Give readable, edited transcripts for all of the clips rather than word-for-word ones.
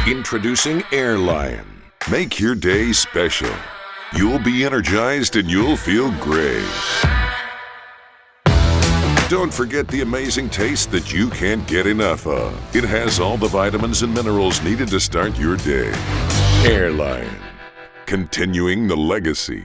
Introducing Airlion. Make your day special. You'll be energized and you'll feel great. Don't forget the amazing taste that you can't get enough of. It has all the vitamins and minerals needed to start your day. Airlion. Continuing the legacy.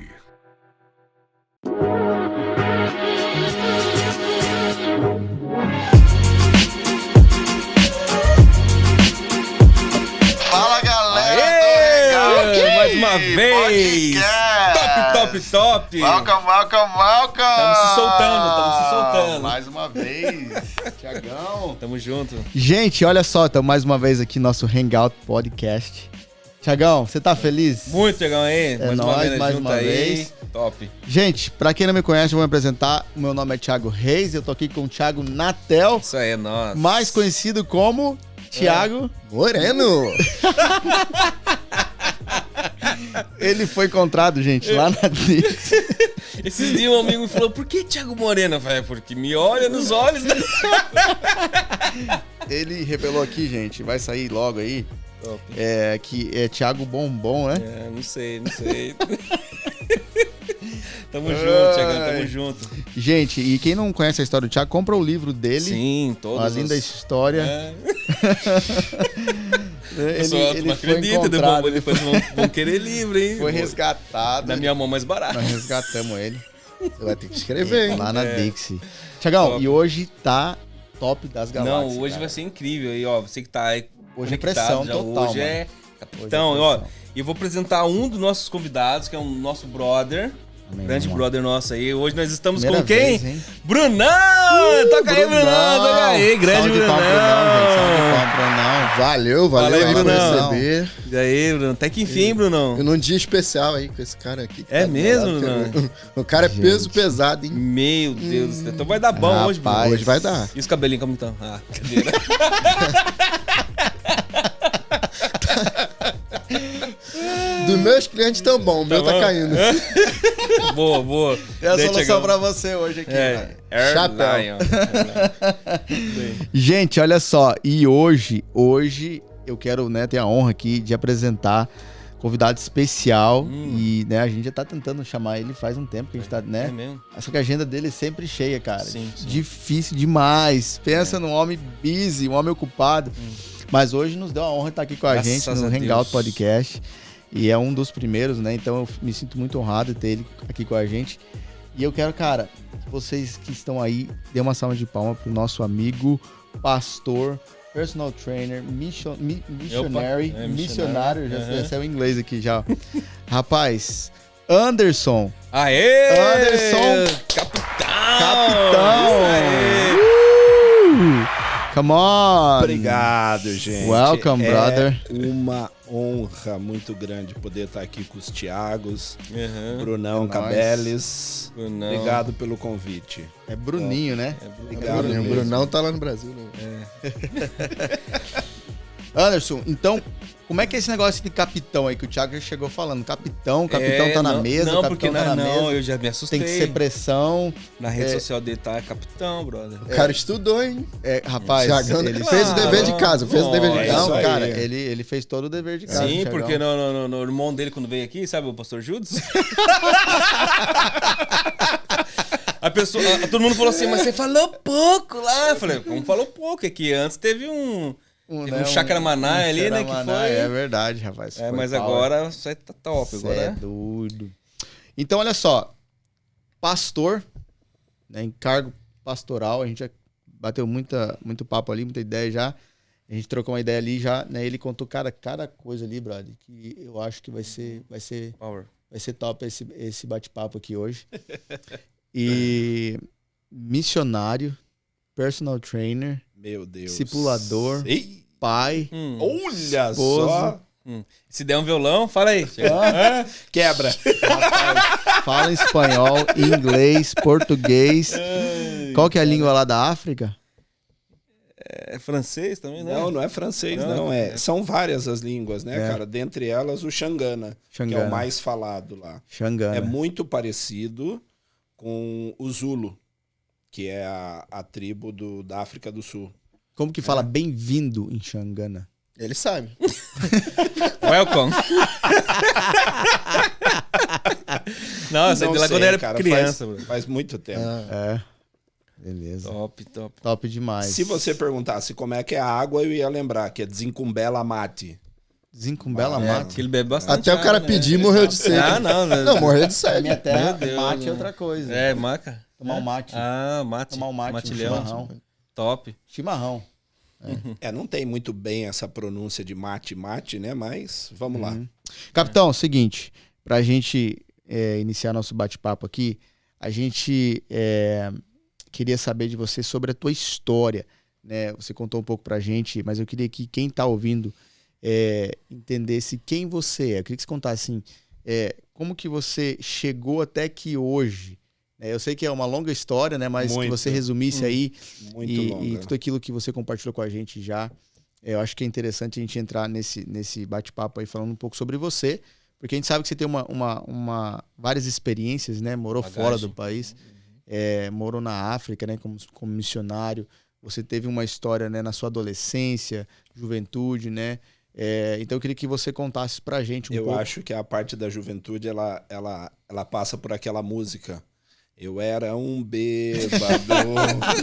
Fala, galera! Mais uma vez! Top! Welcome! Estamos se soltando. Mais uma vez, Tiagão. Tamo junto. Gente, olha só, estamos mais uma vez aqui no nosso Hangout Podcast. Tiagão, você tá feliz? Muito legal aí. É nóis, mais uma vez. Top. Gente, pra quem não me conhece, eu vou me apresentar. O meu nome é Thiago Reis, eu tô aqui com o Thiago Natel, Isso aí é nóis. mais conhecido como Thiago Moreno. Ele foi encontrado, gente, lá na Dix. Esses dias um amigo me falou, por que Thiago Moreno? Eu falei, porque me olha nos olhos. Ele revelou aqui, gente, vai sair logo aí, Top. que é Thiago Bombom, né? É, não sei. Tamo junto, Thiagão, tamo junto. Gente, e quem não conhece a história do Thiago, compra o livro dele. Sim, todos. Uma linda história. É. Ele não foi acredita, encontrado, depois vão querer livro, hein? foi resgatado. Da minha mão mais barata. Nós resgatamos ele. Você vai ter que escrever, hein? Lá na Dixie. Tiagão, Top. e hoje tá top das galáxias. Não, hoje cara. vai ser incrível aí, ó. Você que tá aí. Hoje é conectado pressão já, total, Hoje é mano. capitão, Hoje é ó. pressão. E eu vou apresentar um dos nossos convidados, que é um nosso brother. Amém, Grande vamos lá. brother nosso aí. Hoje nós estamos Primeira com quem? vez, hein? Brunão! Toca aí, Brunão! Toca aí, grande Salve de Brunão! palma, Brunão, gente. Salve de palma, Brunão. Valeu Fala aí, aí por Brunão. receber. E aí, Brunão? Até que enfim, Brunão. E num dia especial aí com esse cara aqui. que É tá do mesmo, lado, Brunão? que o cara é peso pesado, hein? Meu Deus do céu. Então vai dar bom hoje, Bruno. Rapaz. Hoje vai dar. E os cabelinhos como estão? Ah, cadeira. Dos meus clientes tão bom, o meu tá bom? caindo. Boa. Tem a Daí, solução Thiagão. pra você hoje aqui, É, velho. Air Chapéu. Lion. Gente, olha só. E hoje eu quero, né, ter a honra aqui de apresentar convidado especial. E, né, a gente já tá tentando chamar ele faz um tempo que a gente tá, É né? mesmo? Só que a agenda dele é sempre cheia, cara. Sim. Difícil demais. Pensa num homem busy, um homem ocupado. Mas hoje nos deu a honra de estar aqui com a Graças gente a no Deus. Hangout Podcast. E é um dos primeiros, né? Então eu me sinto muito honrado de ter ele aqui com a gente. E eu quero, cara, vocês que estão aí, dê uma salva de palmas pro nosso amigo, pastor, personal trainer, missionary, é, missionário, já aham. saiu em inglês aqui já. Rapaz, Anderson. Aê! Anderson! Capitão! Capitão! Isso aí! Come on! Obrigado, gente. Welcome, brother. Uma honra muito grande poder estar aqui com os Thiagos, Uhum. Brunão, É nóis. Cabeles. Brunão. Obrigado pelo convite. É Bruninho, né? Obrigado O mesmo. Brunão tá lá no Brasil, né? Anderson, então, como é que é esse negócio de capitão aí que o Thiago já chegou falando? Capitão tá na mesa, não, capitão porque tá na mesa. eu já me assustei. Tem que ser pressão. Na rede social dele tá capitão, brother. O cara estudou, hein? Rapaz, Thiagão ele fez o dever de casa, fez o dever de Olha, casa. Não, isso aí. cara, ele fez todo o dever de casa. Sim, Thiagão. porque no irmão dele, quando veio aqui, sabe, o pastor Judas? Todo mundo falou assim, mas você falou pouco lá. Eu falei, como falou pouco? É que antes teve um Chacramaná ali, né, que Chacramaná, foi. É verdade, rapaz. É, foi mas power. agora você tá top. Cê Agora é doido. Então, olha só. Pastor, né, em cargo pastoral, a gente já bateu muito papo ali, muita ideia já. A gente trocou uma ideia ali já, né? Ele contou cada coisa ali, brother, que eu acho que vai ser Power. top esse bate-papo aqui hoje. E missionário, personal trainer, Meu Deus. discipulador, Ei, pai, olha esposo. só. Se der um violão, fala aí. Quebra. rapaz, fala espanhol, inglês, português. Qual que é a língua lá da África? É francês também, né? Não é francês, Não, não. é. São várias as línguas, né, É. cara? Dentre elas, o Xangana, que é Xangana. o mais falado lá. Xangana. É muito parecido com o Zulu, que é a tribo da África do Sul. Como que fala bem-vindo em Xangana? Ele sabe. Welcome. Não, eu saí de lá quando eu era cara, criança. Bro. faz muito tempo. É. Beleza. Top, top. Top demais. Se você perguntasse como é que é a água, eu ia lembrar que é Desincumbela Mate. Desincumbela É, mate. que ele bebe bastante. Até o cara água, né? pedir, morreu de sede. Ah, não. Não, morreu de Na sede. minha terra, Meu Deus, mate é né? outra coisa. É, maca. Tomar um mate. Ah, mate. Tomar um mate, um Matilhão. chimarrão. Top. Chimarrão. Não tem muito bem essa pronúncia de mate, né? Mas vamos lá. Capitão, seguinte, pra gente iniciar nosso bate-papo aqui, a gente queria saber de você sobre a tua história, né? Você contou um pouco pra gente, mas eu queria que quem tá ouvindo entendesse quem você é. Eu queria que você contasse assim, como que você chegou até aqui hoje. Eu sei que é uma longa história, né? Mas que Muito. você resumisse aí Muito longa. e tudo aquilo que você compartilhou com a gente já. Eu acho que é interessante a gente entrar nesse bate-papo aí falando um pouco sobre você, porque a gente sabe que você tem várias experiências, né? Morou Bagagem. fora do país, morou na África, né? Como missionário. Você teve uma história, né? Na sua adolescência, juventude, né? Então eu queria que você contasse pra gente um pouco. Eu acho que a parte da juventude, ela passa por aquela música. Eu era um bêbado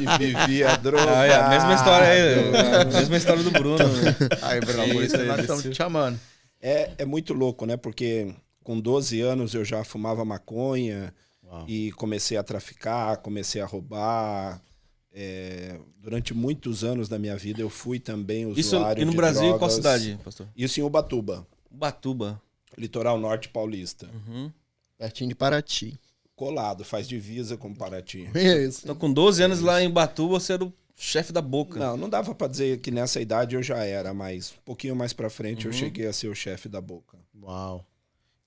e vivia drogado. É a mesma história aí. A mesma história do Bruno. Né? Aí, Bruno, por isso que nós estamos te chamando. É muito louco, né? Porque com 12 anos eu já fumava maconha. Uau. E comecei a traficar, comecei a roubar. Durante muitos anos da minha vida eu fui também Isso usuário e no de Brasil, drogas. qual cidade, pastor? Isso em Ubatuba, Ubatuba. litoral norte paulista. Pertinho de Paraty. Colado, faz divisa com Paraty. Isso. Então, com 12 anos lá em Ubatuba, você era o chefe da boca. Não dava pra dizer que nessa idade eu já era, mas um pouquinho mais pra frente eu cheguei a ser o chefe da boca. Uau.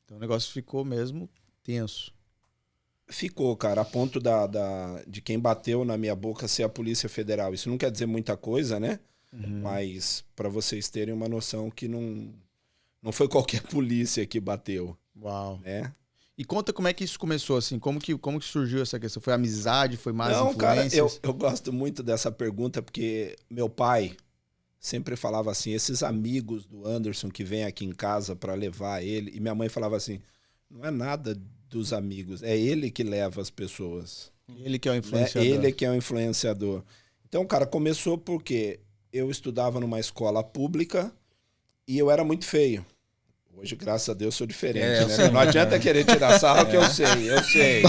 Então o negócio ficou mesmo tenso. Ficou, cara, a ponto de quem bateu na minha boca ser a Polícia Federal. Isso não quer dizer muita coisa, né? Mas pra vocês terem uma noção que não foi qualquer polícia que bateu, Uau. né? E conta como é que isso começou, assim, como que surgiu essa questão? Foi amizade, foi mais Não, cara, influências? eu gosto muito dessa pergunta porque meu pai sempre falava assim, esses amigos do Anderson que vêm aqui em casa pra levar ele, e minha mãe falava assim, não é nada dos amigos, é ele que leva as pessoas. Ele que é o É influenciador. ele que é o influenciador. Então, cara, começou porque eu estudava numa escola pública e eu era muito feio. Hoje, graças a Deus, sou diferente, eu né? sei. Não adianta querer tirar sarro que eu sei.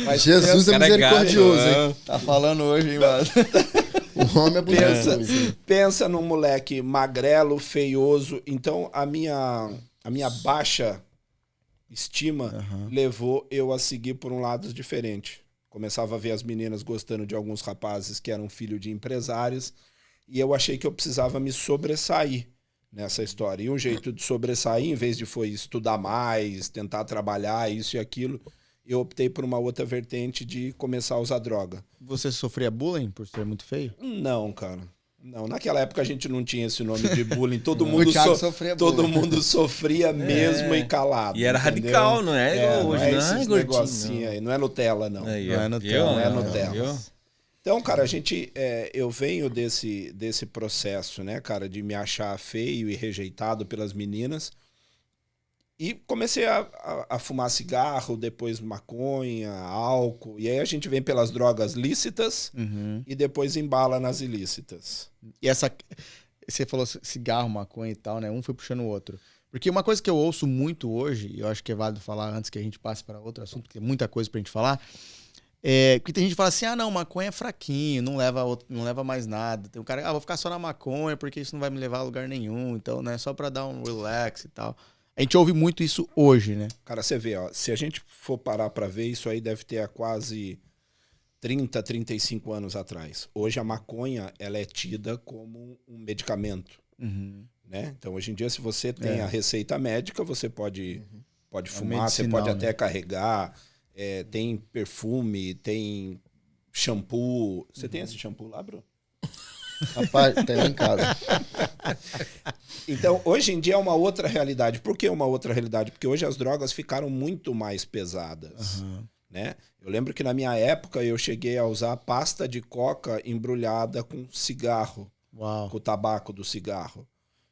Mas Jesus é cara é misericordioso, gato, hein? Tá falando hoje, hein, mano? O homem é pensa, bonito. pensa num moleque magrelo, feioso. Então, a minha baixa estima levou eu a seguir por um lado diferente. Começava a ver as meninas gostando de alguns rapazes que eram filhos de empresários e eu achei que eu precisava me sobressair nessa história. E um jeito de sobressair, em vez de foi estudar mais, tentar trabalhar, isso e aquilo, eu optei por uma outra vertente de começar a usar droga. Você sofria bullying por ser muito feio? Não, cara. Não, naquela época a gente não tinha esse nome de bullying. Todo mundo, O Thiago sofria todo bullying. mundo sofria mesmo e calado. E era entendeu? radical, não é igual hoje, não é não é esses gordinho, negocinho não. aí, não é Nutella, não. Aí, Não é ó. Nutella, não é Viu? Nutella. Viu? Então, cara, eu venho desse processo, né, cara, de me achar feio e rejeitado pelas meninas. E comecei a fumar cigarro, depois maconha, álcool. E aí a gente vem pelas drogas lícitas e depois embala nas ilícitas. E você falou cigarro, maconha e tal, né? Um foi puxando o outro. Porque uma coisa que eu ouço muito hoje, e eu acho que é válido falar antes que a gente passe para outro assunto, porque tem muita coisa pra gente falar, porque tem gente que fala assim, não, maconha é fraquinho, não leva mais nada. Tem um cara, vou ficar só na maconha porque isso não vai me levar a lugar nenhum, então, né, só pra dar um relax e tal. A gente ouve muito isso hoje, né? Cara, você vê, ó, se a gente for parar pra ver, isso aí deve ter há quase 30, 35 anos atrás. Hoje a maconha, ela é tida como um medicamento, né? Então, hoje em dia, se você tem a receita médica, você pode fumar, você medicinal, pode até né? carregar, tem perfume, tem shampoo. Você tem esse shampoo lá, Bruno? Rapaz, tem lá em casa. Então, hoje em dia é uma outra realidade. Por que uma outra realidade? Porque hoje as drogas ficaram muito mais pesadas, né? Eu lembro que na minha época eu cheguei a usar pasta de coca embrulhada com cigarro. Uau. com o tabaco do cigarro.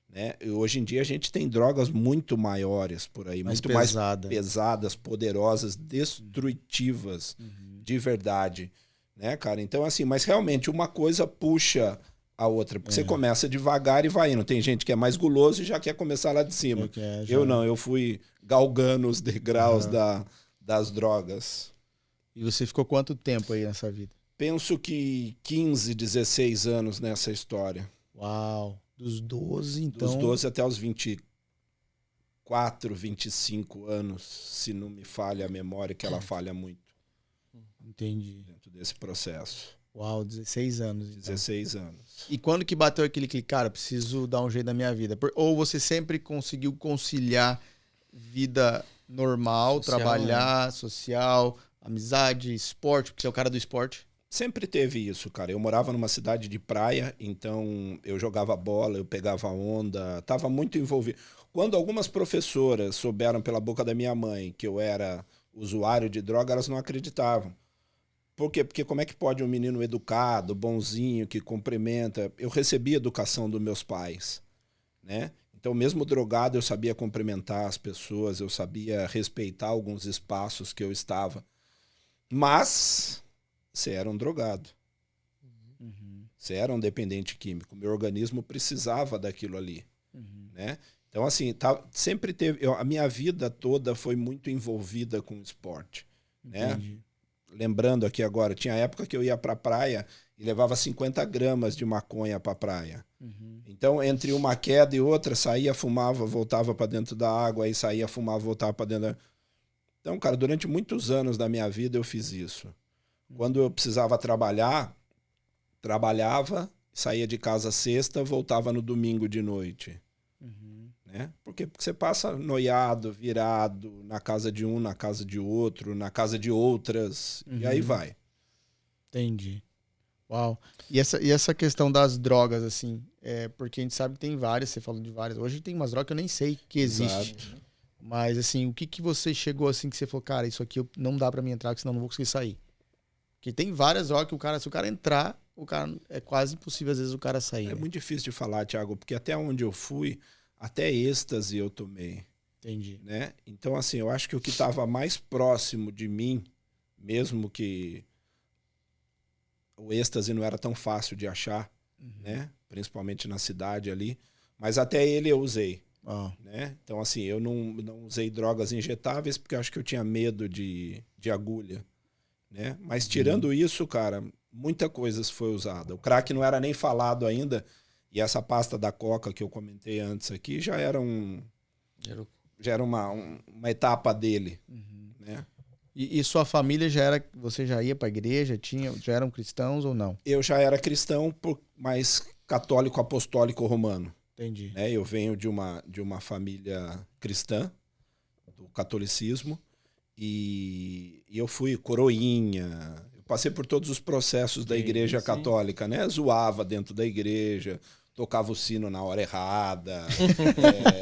Né? E hoje em dia a gente tem drogas muito maiores por aí, muito mais pesadas, poderosas, destrutivas de verdade. Né, cara? Então, assim, mas realmente uma coisa puxa a outra. Porque você começa devagar e vai indo. Tem gente que é mais guloso e já quer começar lá de cima. Eu não, eu fui galgando os degraus das drogas. E você ficou quanto tempo aí nessa vida? Penso que 15, 16 anos nessa história. Uau. Dos 12, então... Dos 12 até os 24, 25 anos, se não me falha a memória, que ela falha muito. Entendi. Dentro desse processo. Uau, 16 anos. Então. 16 anos. E quando que bateu aquele clique, cara, preciso dar um jeito na minha vida? Ou você sempre conseguiu conciliar vida normal, social, trabalhar, social, amizade, esporte, porque você é o cara do esporte? Sempre teve isso, cara. Eu morava numa cidade de praia, então eu jogava bola, eu pegava onda, estava muito envolvido. Quando algumas professoras souberam pela boca da minha mãe que eu era usuário de droga, elas não acreditavam. Por quê? Porque como é que pode um menino educado, bonzinho, que cumprimenta... Eu recebi educação dos meus pais, né? Então, mesmo drogado, eu sabia cumprimentar as pessoas, eu sabia respeitar alguns espaços que eu estava. Mas você era um drogado. Você era um dependente químico. Meu organismo precisava daquilo ali, né? Então, assim, sempre teve... a minha vida toda foi muito envolvida com o esporte, né? Lembrando aqui agora, tinha época que eu ia pra praia e levava 50 gramas de maconha pra praia. Então, entre uma queda e outra, saía, fumava, voltava pra dentro da água, aí saía, fumava, voltava pra dentro da... Então, cara, durante muitos anos da minha vida eu fiz isso. Quando eu precisava trabalhar, trabalhava, saía de casa sexta, voltava no domingo de noite. Né? Porque você passa noiado, virado, na casa de um, na casa de outro, na casa de outras, e aí vai. Entendi. Uau. E essa questão das drogas, assim, porque a gente sabe que tem várias, você falou de várias. Hoje tem umas drogas que eu nem sei que existe. Exato. Mas, assim, o que você chegou, assim, que você falou, cara, isso aqui não dá pra mim entrar, porque senão eu não vou conseguir sair. Porque tem várias drogas que se o cara entrar, é quase impossível, às vezes, o cara sair. É, né? Muito difícil de falar, Thiago, porque até onde eu fui, até êxtase eu tomei. Entendi. Né? Então, assim, eu acho que o que estava mais próximo de mim, mesmo que o êxtase não era tão fácil de achar, né? Principalmente na cidade ali, mas até ele eu usei. Né? Então, assim, eu não usei drogas injetáveis porque eu acho que eu tinha medo de agulha. Né? Mas tirando isso, cara, muita coisa foi usada. O crack não era nem falado ainda. E essa pasta da Coca que eu comentei antes aqui já era uma etapa dele. Né? E sua família você já ia para a igreja? Já eram cristãos ou não? Eu já era cristão, mas católico apostólico romano. Entendi. Né? Eu venho de uma família cristã, do catolicismo, e eu fui coroinha. Eu passei por todos os processos da igreja católica, né? Zoava dentro da igreja, tocava o sino na hora errada.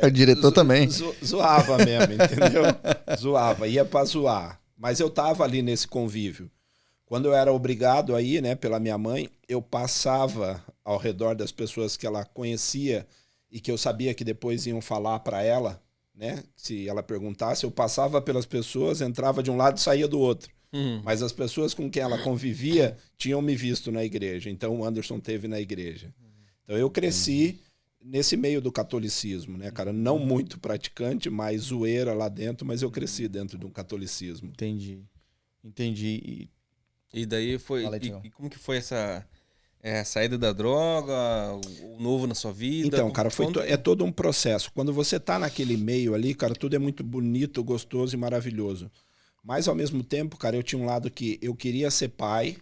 O diretor também. Zoava mesmo, entendeu? Zoava, ia pra zoar. Mas eu tava ali nesse convívio. Quando eu era obrigado a ir, né, pela minha mãe, eu passava ao redor das pessoas que ela conhecia e que eu sabia que depois iam falar para ela, né? Se ela perguntasse, eu passava pelas pessoas, entrava de um lado e saía do outro. Mas as pessoas com quem ela convivia tinham me visto na igreja. Então o Anderson teve na igreja. Então eu cresci nesse meio do catolicismo, né, cara? Não muito praticante, mas zoeira lá dentro, mas eu cresci dentro de um catolicismo. Entendi. E daí foi... E como que foi essa saída da droga, o novo na sua vida? Então, cara, é todo um processo. Quando você tá naquele meio ali, cara, tudo é muito bonito, gostoso e maravilhoso. Mas, ao mesmo tempo, cara, eu tinha um lado que eu queria ser pai,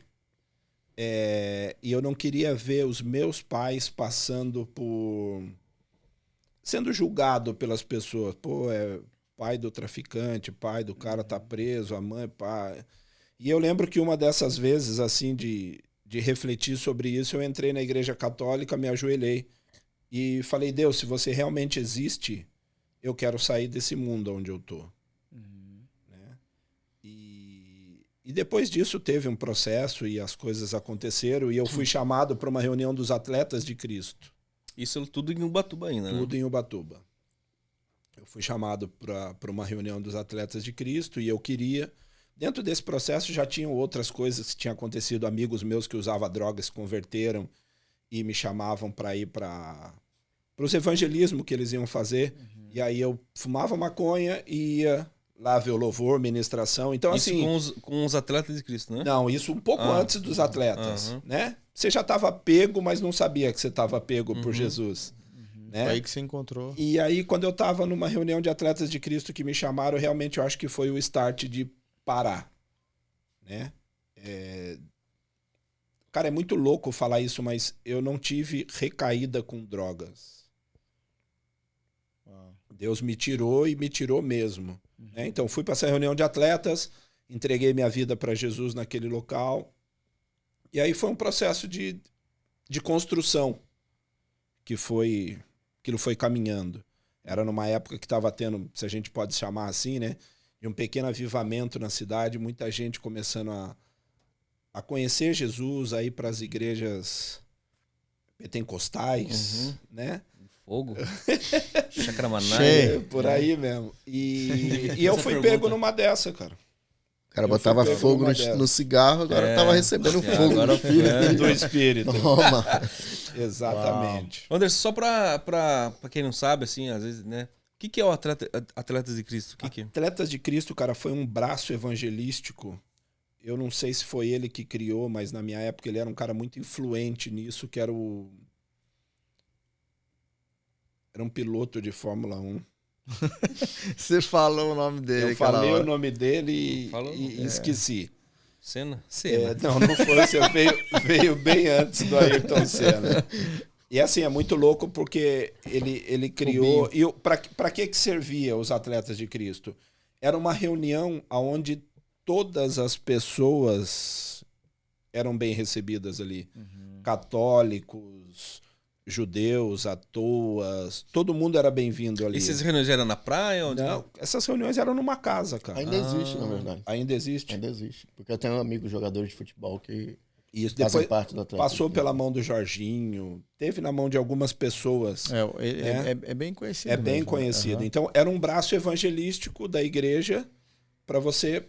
e eu não queria ver os meus pais passando por... sendo julgado pelas pessoas. Pô, é pai do traficante, pai do cara tá preso, a mãe, pai... E eu lembro que uma dessas vezes, assim, de refletir sobre isso, eu entrei na igreja católica, me ajoelhei e falei, Deus, se você realmente existe, eu quero sair desse mundo onde eu tô. Né? E depois disso teve um processo e as coisas aconteceram e eu fui chamado para uma reunião dos Atletas de Cristo. Isso tudo em Ubatuba ainda, né? Tudo em Ubatuba. Eu fui chamado para uma reunião dos Atletas de Cristo e eu queria... Dentro desse processo já tinham outras coisas que tinham acontecido. Amigos meus que usavam drogas se converteram e me chamavam para ir para os evangelismos que eles iam fazer. E aí eu fumava maconha e ia lá ver o louvor, ministração. Então, Isso assim... com os Atletas de Cristo, né? Não, isso um pouco antes dos atletas, né? Você já estava pego, mas não sabia que você estava pego por Jesus. Né? Foi aí que você encontrou. E aí, quando eu estava numa reunião de Atletas de Cristo que me chamaram, realmente eu acho que foi o start de parar. Né? Cara, é muito louco falar isso, mas eu não tive recaída com drogas. Deus me tirou e me tirou mesmo. Né? Então, fui para essa reunião de atletas, entreguei minha vida para Jesus naquele local. E aí foi um processo de construção que aquilo foi caminhando. Era numa época que estava tendo, se a gente pode chamar assim, né? De um pequeno avivamento na cidade, muita gente começando a conhecer Jesus, a ir para as igrejas pentecostais, né? Fogo. Chácara Manaia. Por aí mesmo. E eu fui pego numa dessa, cara. O cara botava fogo no cigarro, agora tava recebendo fogo agora do Espírito. Toma. Exatamente. Anderson, só pra quem não sabe, assim, às vezes, né? O que é o Atletas de Cristo? O que é? Atletas de Cristo, cara, foi um braço evangelístico. Eu não sei se foi ele que criou, mas na minha época ele era um cara muito influente nisso, que era um piloto de Fórmula 1. Você falou o nome dele. Eu falei o nome dele e esqueci. Senna? Não foi. Você veio bem antes do Ayrton Senna. E assim, é muito louco porque ele criou... E para que servia os Atletas de Cristo? Era uma reunião onde todas as pessoas eram bem recebidas ali. Católicos, judeus, atoas, todo mundo era bem-vindo ali. E essas reuniões eram na praia? Onde Não, essas reuniões eram numa casa, cara. Ainda existe, na verdade. Ainda existe? Ainda existe. Porque eu tenho um amigo jogador de futebol que Isso, fazem depois parte do Atlético. passou pela mão do Jorginho, teve na mão de algumas pessoas. É bem conhecido. É bem mesmo, conhecido. Né? Então, era um braço evangelístico da igreja para você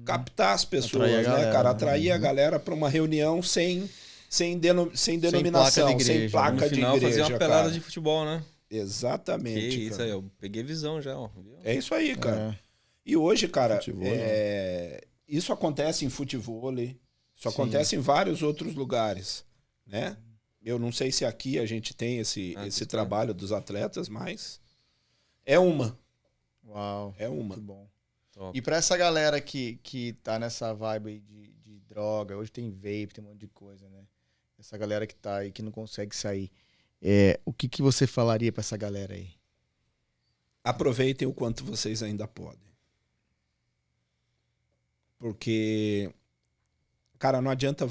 captar as pessoas, Atrair a galera, né, cara? né? Atrair a galera para uma reunião sem denominação, sem placa de No final igreja, fazia uma pelada cara. de futebol, né? Exatamente. Que isso cara. aí, eu peguei visão já, ó. Viu? É isso aí, cara. É. E hoje, cara, Futebol, isso acontece em futebol, isso acontece em vários outros lugares, né? Eu não sei se aqui a gente tem esse trabalho dos atletas, mas é uma. Uau. É uma. Muito bom. Top. E pra essa galera que tá nessa vibe aí de droga, hoje tem vape, tem um monte de coisa, né? Essa galera que tá aí, que não consegue sair. O que você falaria pra essa galera aí? Aproveitem o quanto vocês ainda podem. Porque, cara, não adianta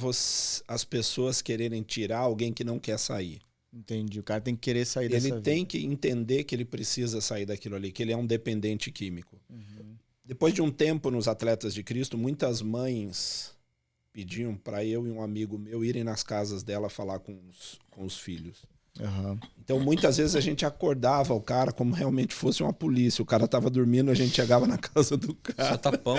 as pessoas quererem tirar alguém que não quer sair. Entendi. O cara tem que querer sair dessa Ele vida. tem que entender que ele precisa sair daquilo ali, que ele é um dependente químico. Depois de um tempo nos Atletas de Cristo, muitas mães pediam para eu e um amigo meu irem nas casas dela falar com os filhos. Aham. Então, muitas vezes a gente acordava o cara como realmente fosse uma polícia. O cara tava dormindo, a gente chegava na casa do Só cara. tapão.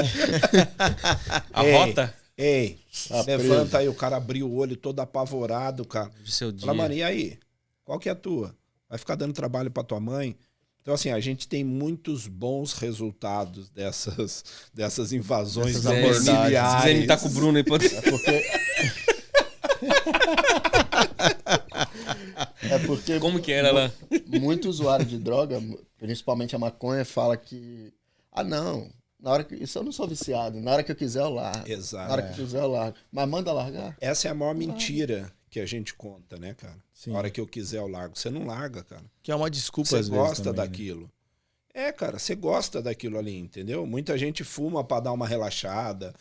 A Ei, rota Ei, Tá levanta preso. aí. O cara abriu o olho todo apavorado, cara. de seu dia. Fala, mano, e aí? Qual que é a tua? Vai ficar dando trabalho pra tua mãe? Então, assim, a gente tem muitos bons resultados dessas invasões Dessas abordagens. Se quiser domiciliares. imitar com o Bruno aí, pode... É porque Como que era lá? muito usuário de droga, principalmente a maconha, fala que... Ah, não. Na hora que... Isso eu não sou viciado. Na hora que eu quiser, eu largo. Exato. Na hora que eu quiser, eu largo. Mas manda largar. Essa é a maior mentira que a gente conta, né, cara? Sim. Na hora que eu quiser, eu largo. Você não larga, cara. Que é uma desculpa Você às vezes gosta também, né? daquilo. É, cara, você gosta daquilo ali, entendeu? Muita gente fuma pra dar uma relaxada.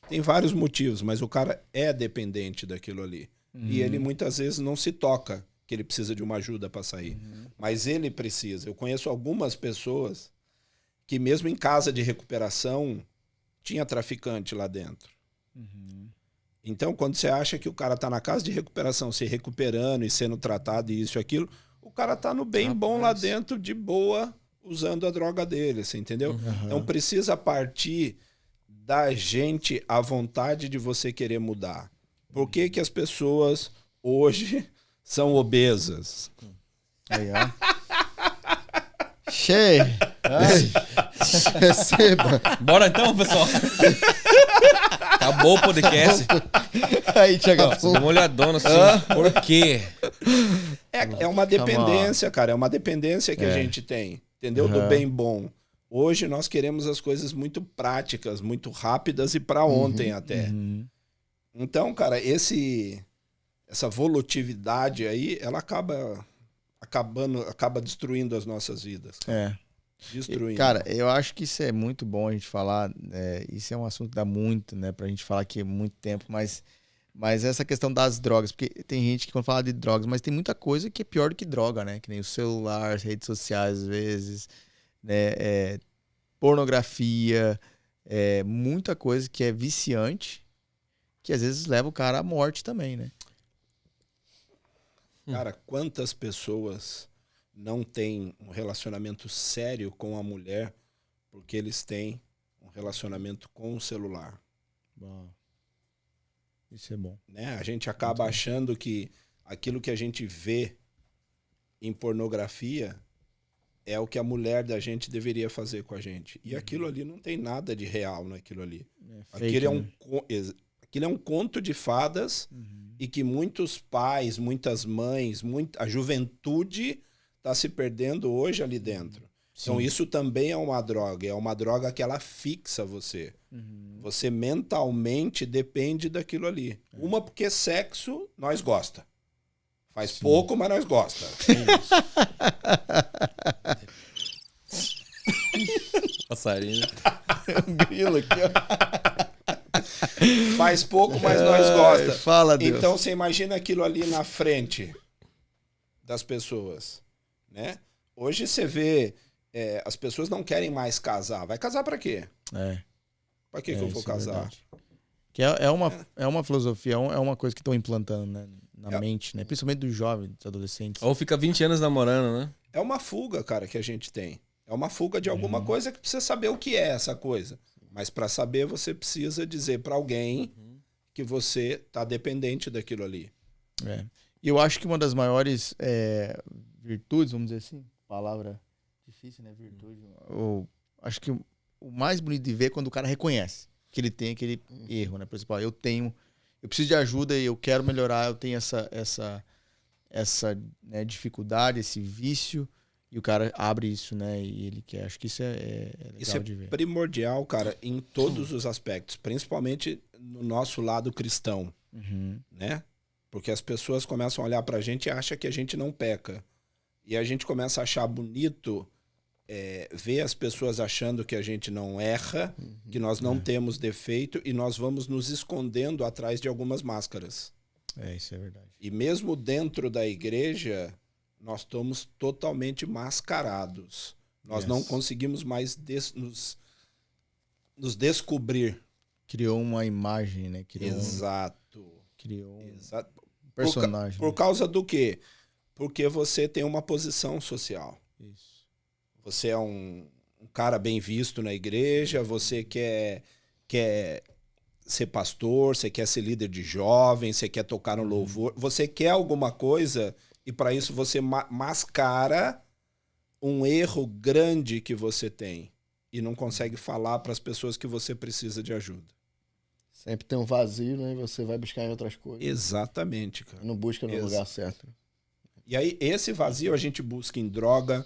Tem vários motivos, mas o cara é dependente daquilo ali. E ele muitas vezes não se toca que ele precisa de uma ajuda pra sair. Mas ele precisa. Eu conheço algumas pessoas que mesmo em casa de recuperação, tinha traficante lá dentro. Então, quando você acha que o cara tá na casa de recuperação, se recuperando e sendo tratado e isso e aquilo, o cara tá no bem bom lá dentro, de boa, usando a droga dele, você entendeu? Então, precisa partir da gente a vontade de você querer mudar. Por que que as pessoas hoje são obesas? Aí, ó. Cheio. Receba. Bora então, pessoal. Acabou o podcast. Aí, Thiago. Dá uma olhadona assim. Por quê? É uma dependência, cara. É uma dependência que a gente tem. Entendeu? Do bem bom. Hoje nós queremos as coisas muito práticas, muito rápidas e para ontem até. Então, cara, essa volutividade aí, ela acaba destruindo as nossas vidas. Cara. Destruindo. Cara, eu acho que isso é muito bom a gente falar. Isso é um assunto que dá muito, né, pra gente falar aqui há muito tempo, mas essa questão das drogas, porque tem gente que quando fala de drogas, mas tem muita coisa que é pior do que droga, né? Que nem o celular, as redes sociais, às vezes, né? Pornografia, muita coisa que é viciante, que às vezes leva o cara à morte também, né? Cara, quantas pessoas não têm um relacionamento sério com a mulher porque eles têm um relacionamento com o celular? Bom, isso é bom. Né? A gente acaba achando que aquilo que a gente vê em pornografia é o que a mulher da gente deveria fazer com a gente. E aquilo ali não tem nada de real naquilo ali. Aquilo é um conto de fadas e que muitos pais, muitas mães, a juventude está se perdendo hoje ali dentro. Sim. Então isso também é uma droga que ela fixa você. Você mentalmente depende daquilo ali. Uma porque sexo nós gosta. Faz pouco, mas nós gosta. Passarinho. Um grilo aqui, ó. Faz pouco, mas nós gosta. Fala, Deus. Então você imagina aquilo ali na frente das pessoas, né? Hoje você vê, as pessoas não querem mais casar. Vai casar pra quê? Pra que eu vou casar? Que é uma filosofia, é uma coisa que estão implantando, né, na mente, né? Principalmente dos jovens, dos adolescentes. Ou fica 20 anos namorando, né? É uma fuga, cara, que a gente tem. É uma fuga de alguma coisa que precisa saber o que é essa coisa. Mas para saber, você precisa dizer para alguém que você tá dependente daquilo ali. E eu acho que uma das maiores virtudes, vamos dizer assim, palavra difícil, né? Virtude. Acho que o mais bonito de ver é quando o cara reconhece que ele tem aquele erro, né? Por exemplo, eu preciso de ajuda e eu quero melhorar, eu tenho essa né, dificuldade, esse vício. E o cara abre isso, né? E ele quer. Acho que isso é legal isso de ver. É primordial, cara, em todos os aspectos. Principalmente no nosso lado cristão, né? Porque as pessoas começam a olhar pra gente e acham que a gente não peca. E a gente começa a achar bonito ver as pessoas achando que a gente não erra, que nós não temos defeito e nós vamos nos escondendo atrás de algumas máscaras. Isso é verdade. E mesmo dentro da igreja, nós estamos totalmente mascarados. Nós não conseguimos mais nos descobrir. Criou uma imagem, né? Criou um personagem. Por causa do quê? Porque você tem uma posição social. Isso. Você é um cara bem visto na igreja, você quer ser pastor, você quer ser líder de jovens, você quer tocar no louvor, você quer alguma coisa e para isso você mascara um erro grande que você tem e não consegue falar para as pessoas que você precisa de ajuda. Sempre tem um vazio, né? E você vai buscar em outras coisas. Exatamente, cara. Não busca no lugar certo. E aí, esse vazio a gente busca em droga,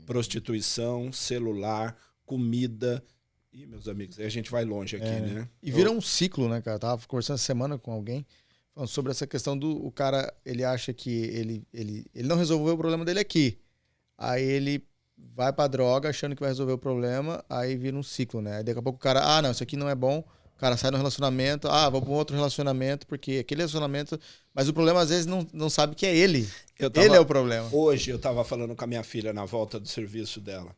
prostituição, celular, comida. Ih, meus amigos, aí a gente vai longe aqui, né? E vira um ciclo, né, cara? Eu tava conversando essa semana com alguém falando sobre essa questão o cara, ele acha que ele não resolveu o problema dele aqui. Aí ele vai pra droga achando que vai resolver o problema, aí vira um ciclo, né? Aí daqui a pouco o cara, não, isso aqui não é bom. O cara sai no relacionamento, vou pra um outro relacionamento, porque aquele relacionamento... Mas o problema, às vezes, não sabe que é ele. Ele é o problema. Hoje eu tava falando com a minha filha na volta do serviço dela.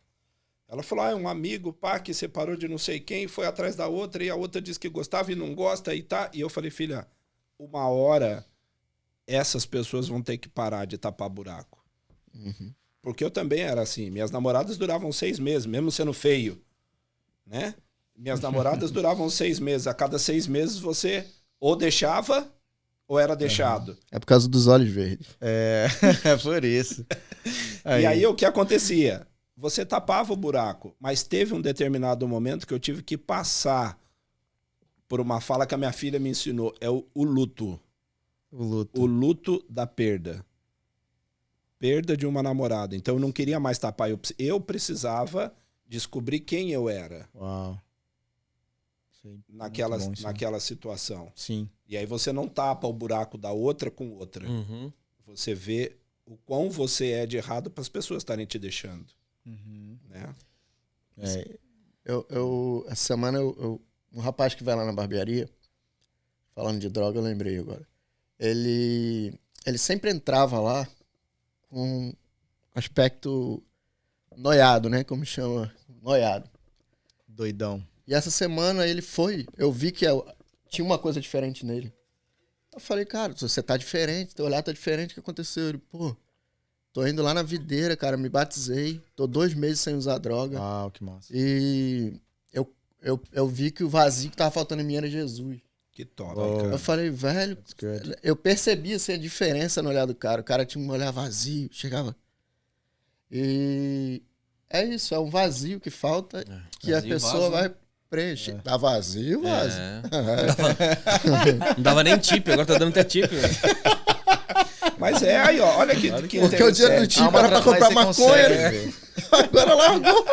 Ela falou, é um amigo, pá, que separou de não sei quem, foi atrás da outra, e a outra disse que gostava e não gosta, e tá. E eu falei, filha, uma hora essas pessoas vão ter que parar de tapar buraco. Porque eu também era assim. Minhas namoradas duravam 6 meses, mesmo sendo feio, né? Minhas namoradas duravam 6 meses. A cada 6 meses você ou deixava ou era deixado. É por causa dos olhos verdes. É por isso. E aí o que acontecia? Você tapava o buraco, mas teve um determinado momento que eu tive que passar por uma fala que a minha filha me ensinou. É o luto. O luto da perda. Perda de uma namorada. Então eu não queria mais tapar. Eu precisava descobrir quem eu era. Uau. Naquela situação. Sim. E aí você não tapa o buraco da outra com outra. Você vê o quão você é de errado para as pessoas estarem te deixando. Né? Essa semana um rapaz que vai lá na barbearia, falando de droga, eu lembrei agora. Ele sempre entrava lá com aspecto noiado, né? Como chama? Noiado. Doidão. E essa semana ele foi, eu vi que tinha uma coisa diferente nele. Eu falei, cara, você tá diferente, teu olhar tá diferente, o que aconteceu? Ele, pô, tô indo lá na videira, cara, me batizei, tô 2 meses sem usar droga. Ah, que massa. E eu vi que o vazio que tava faltando em mim era Jesus. Que top, Eu cara. falei, velho, eu percebi assim, a diferença no olhar do cara. O cara tinha um olhar vazio, chegava. E é isso, é um vazio que falta, que Vazio, a pessoa vaso, vai preencher. Tá vazio, vazio. Não dava nem tip, agora tá dando até tip. Velho. Mas aí, ó, olha que Porque o dinheiro do interessante. time era pra comprar maconha, né? Agora largou.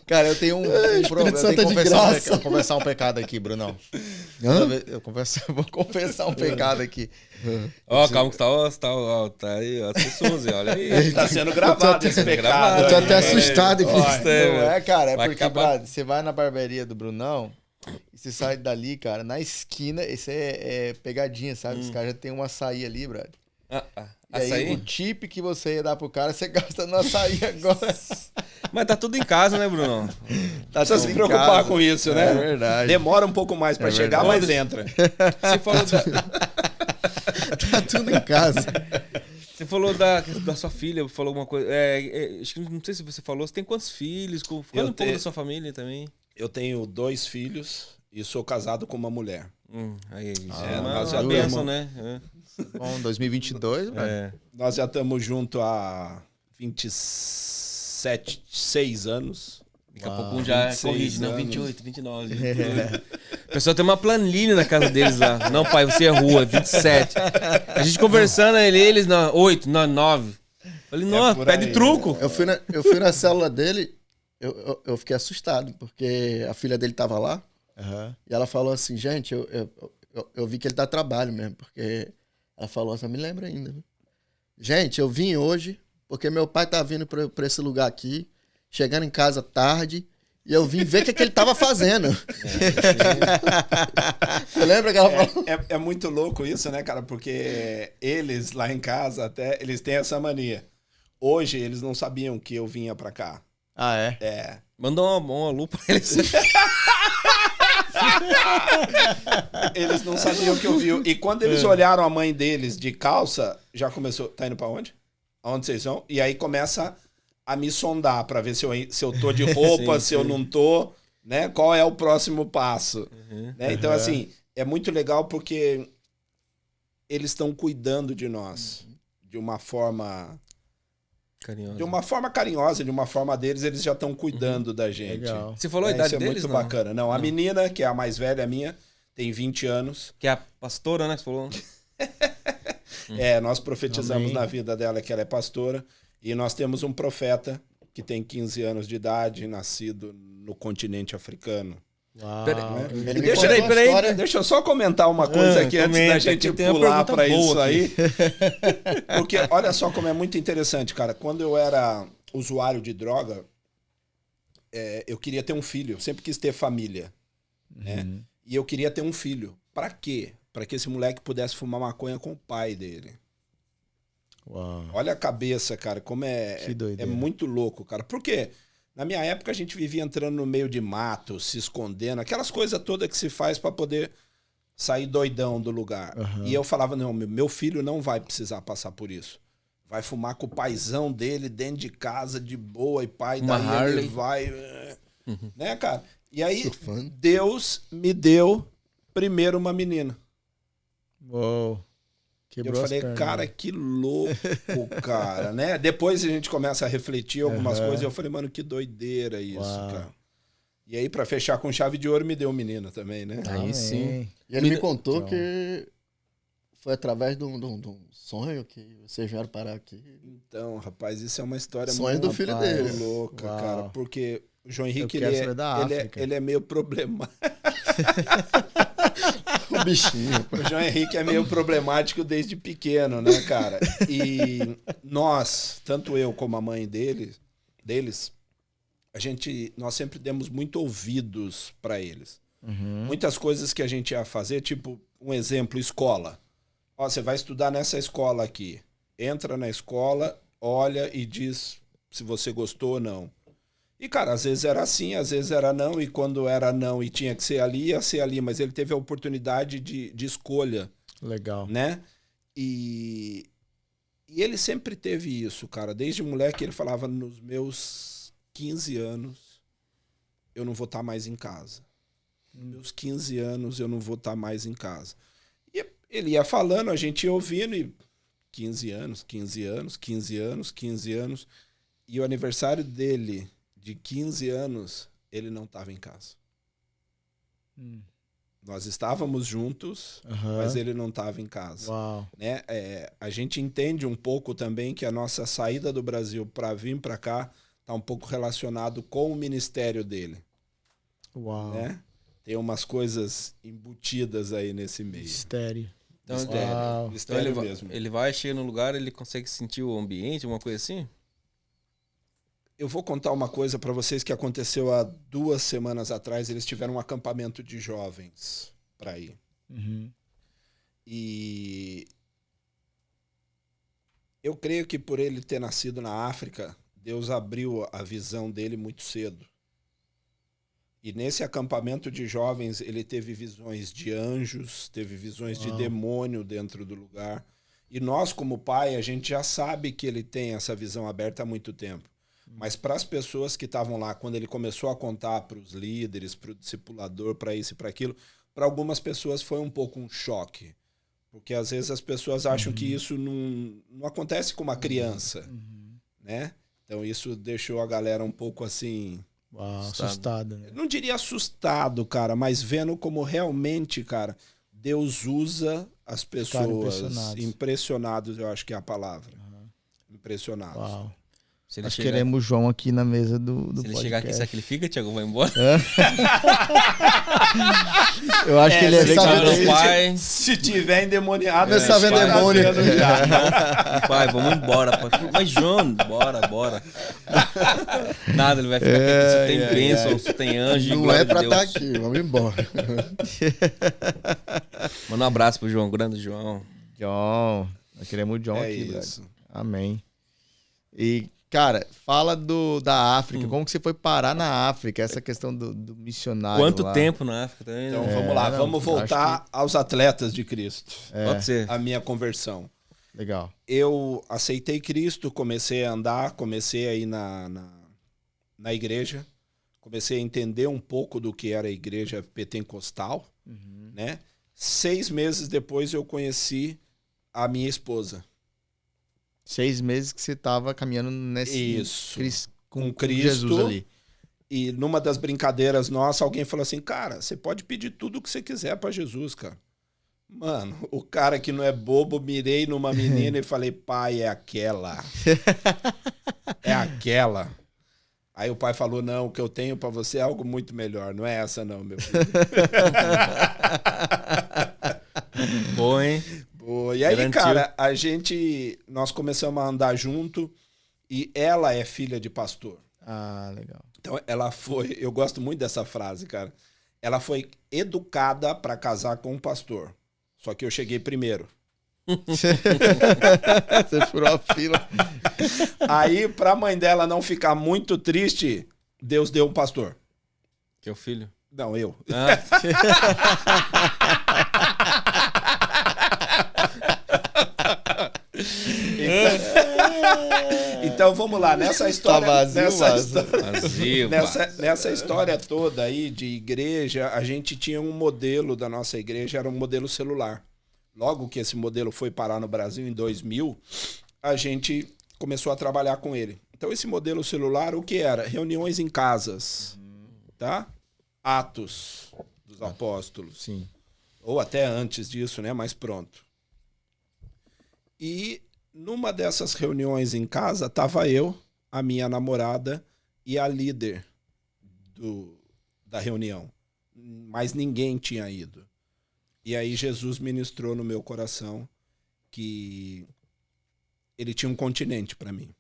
Cara, eu tenho um problema. Eu Santo tenho que de graça. confessar um pecado aqui, Brunão. Eu vou confessar um pecado aqui. Ó, calma que tá aí, as pessoas, olha aí. Tá sendo gravado esse pecado. Eu tô até assustado aqui. Não é, cara, é Vai porque, acabar. brother, você vai na barbearia do Brunão e você sai dali, cara, na esquina, esse é pegadinha, sabe? Os caras já tem um açaí ali, brother. E aí, Açaí? o tip que você ia dar pro cara, você gasta no açaí agora. Mas tá tudo em casa, né, Bruno? Tá Precisa se preocupar com isso, né? É verdade. Demora um pouco mais pra chegar, verdade. mas entra. Você falou Tá tudo em casa. Você falou da sua filha, falou alguma coisa. Acho que não sei se você falou. Você tem quantos filhos? Fala um pouco da sua família também. Eu tenho 2 filhos e sou casado com uma mulher. Aí, nós já uma bênção, temos. né? Bom, 2022, velho. É. Nós já estamos juntos há 26 anos. Daqui a pouco um já 26 corrige, não, anos. 28, 29. 28. O pessoal tem uma planilha na casa deles lá. Não, pai, você errou, é 27. A gente conversando, eles, não, 8, não, 9. Falei, nossa, por pede aí, truco. Eu fui na célula dele, eu fiquei assustado, porque a filha dele tava lá, e ela falou assim, gente, eu vi que ele tá a trabalho mesmo, porque ela falou assim, me lembra ainda. Viu? Gente, eu vim hoje, porque meu pai tá vindo pra esse lugar aqui, chegando em casa tarde, e eu vim ver o que ele tava fazendo. Você lembra que ela falou? É muito louco isso, né, cara? Porque eles lá em casa até, eles têm essa mania. Hoje eles não sabiam que eu vinha pra cá. Ah, é? É. Manda uma lupa pra eles. Eles não sabiam que eu vi. E quando eles olharam a mãe deles de calça, já começou. Tá indo pra onde? Aonde vocês vão? E aí começa a me sondar pra ver se eu tô de roupa, se eu não tô, né? Qual é o próximo passo? Né? Então, assim, é muito legal porque eles estão cuidando de nós de uma forma. Carinhoso. De uma forma carinhosa, de uma forma deles, eles já estão cuidando da gente. Legal. Você falou a idade Isso é deles, muito não? bacana. Não, a menina, que é a mais velha minha, tem 20 anos. Que é a pastora, né, que você falou? Nós profetizamos Amém. na vida dela que ela é pastora. E nós temos um profeta que tem 15 anos de idade, nascido no continente africano. Uau. Ele me Deixa, contou a história. deixa eu só comentar uma coisa aqui antes comenta, da gente que tem uma pular pergunta para isso boa aí. Porque olha só como é muito interessante, cara. Quando eu era usuário de droga, eu queria ter um filho. Eu sempre quis ter família. Né? E eu queria ter um filho. Para quê? Para que esse moleque pudesse fumar maconha com o pai dele. Uau. Olha a cabeça, cara, como Que doideira. é muito louco, cara. Por quê? Na minha época a gente vivia entrando no meio de mato, se escondendo, aquelas coisas todas que se faz pra poder sair doidão do lugar. E eu falava, não, meu filho não vai precisar passar por isso. Vai fumar com o paizão dele dentro de casa, de boa, e pai, Uma daí Harley. ele vai... Né, cara? E aí, Surfando. Deus me deu primeiro uma menina. Uou. Eu Quebrou falei, as pernas. cara, que louco, cara, né? Depois a gente começa a refletir algumas coisas e eu falei, mano, que doideira isso, Uau. cara. E aí, pra fechar com chave de ouro, me deu um menino também, né? Aí Amém. sim. E ele me Mina- contou Então. que foi através de um sonho que vocês vieram parar aqui. Então, rapaz, isso é uma história Sonho do filho Rapaz. dele. louca, Uau. cara. Porque o João Henrique, quero ele saber da África. ele é meio problemático. O bichinho. O João Henrique é meio problemático desde pequeno, né, cara? E nós, tanto eu como a mãe deles, nós sempre demos muito ouvidos para eles. Muitas coisas que a gente ia fazer, tipo, um exemplo, escola. Ó, você vai estudar nessa escola aqui. Entra na escola, olha e diz se você gostou ou não. E, cara, às vezes era assim, às vezes era não, e quando era não e tinha que ser ali, ia ser ali, mas ele teve a oportunidade de escolha, Legal. né? E ele sempre teve isso, cara. Desde moleque ele falava, nos meus 15 anos, eu não vou estar mais em casa. Nos meus 15 anos, eu não vou estar mais em casa. E ele ia falando, a gente ia ouvindo, e 15 anos, 15 anos, 15 anos, 15 anos. E o aniversário dele, de 15 anos, ele não estava em casa. Nós estávamos juntos, mas ele não estava em casa. Uau. Né? A gente entende um pouco também que a nossa saída do Brasil para vir para cá está um pouco relacionado com o ministério dele. Uau. Né? Tem umas coisas embutidas aí nesse meio. Mistério. Então, Mistério, Uau. mistério então mesmo. ele vai, chega no lugar, ele consegue sentir o ambiente, alguma coisa assim? Eu vou contar uma coisa para vocês que aconteceu há 2 semanas atrás. Eles tiveram um acampamento de jovens para ir. E eu creio que por ele ter nascido na África, Deus abriu a visão dele muito cedo. E nesse acampamento de jovens, ele teve visões de anjos, teve visões de demônio dentro do lugar. E nós, como pai, a gente já sabe que ele tem essa visão aberta há muito tempo. Mas para as pessoas que estavam lá, quando ele começou a contar para os líderes, para o discipulador, para isso e para aquilo, para algumas pessoas foi um pouco um choque. Porque às vezes as pessoas acham que isso não acontece com uma criança. Né? Então isso deixou a galera um pouco assim... Uau, assustado, né? Não diria assustado, cara, mas vendo como realmente, cara, Deus usa as pessoas impressionados, eu acho que é a palavra. Impressionados. Uau. Se ele Nós chegar, queremos o João aqui na mesa do se ele podcast. chegar aqui, será que ele fica, Thiago? Vai embora? Eu acho que ele é você sabe Meu dele. pai, Se tiver endemoniado, Começar a ver vai demônio vendo aqui. já. pai, vamos embora. Pai. Mas, João, bora. Nada, ele vai ficar aqui. Se tem bênção, se tem anjo, Não glória é pra de estar Deus. aqui, vamos embora. Manda um abraço pro João, grande João. John. Nós queremos o John É aqui, isso. brother. Amém. E, cara, fala da África. Como que você foi parar na África? Essa questão do missionário Quanto lá. tempo na África também? Então né? vamos lá, não, vamos voltar aos atletas de Cristo. Pode ser. A minha conversão. Legal. Eu aceitei Cristo, comecei a andar, comecei a ir na igreja, comecei a entender um pouco do que era a igreja pentecostal, né? 6 meses depois eu conheci a minha esposa. 6 meses que você tava caminhando nesse... Isso. Com Cristo. Jesus ali. E numa das brincadeiras nossas, alguém falou assim, cara, você pode pedir tudo o que você quiser pra Jesus, cara. Mano, o cara que não é bobo, mirei numa menina e falei, pai, é aquela. É aquela. Aí o pai falou, não, o que eu tenho pra você é algo muito melhor. Não é essa não, meu filho. Bom, hein? Boa. E aí, Garantiu. cara, nós começamos a andar junto e ela é filha de pastor. Ah, legal. Então ela foi, eu gosto muito dessa frase, cara. Ela foi educada pra casar com um pastor. Só que eu cheguei primeiro. Você furou a fila. Aí, pra mãe dela não ficar muito triste, Deus deu um pastor. Que é o filho? Não, eu. Ah, Então vamos lá, nessa história. Tá vazio, nessa, mas- histó- vazio, nessa história toda aí de igreja, a gente tinha um modelo da nossa igreja, era um modelo celular. Logo que esse modelo foi parar no Brasil em 2000, a gente começou a trabalhar com ele. Então esse modelo celular, o que era? Reuniões em casas, tá? Atos dos apóstolos. Sim. Ou até antes disso, né? Mas pronto. E numa dessas reuniões em casa, estava eu, a minha namorada e a líder da reunião. Mas ninguém tinha ido. E aí Jesus ministrou no meu coração que ele tinha um continente para mim.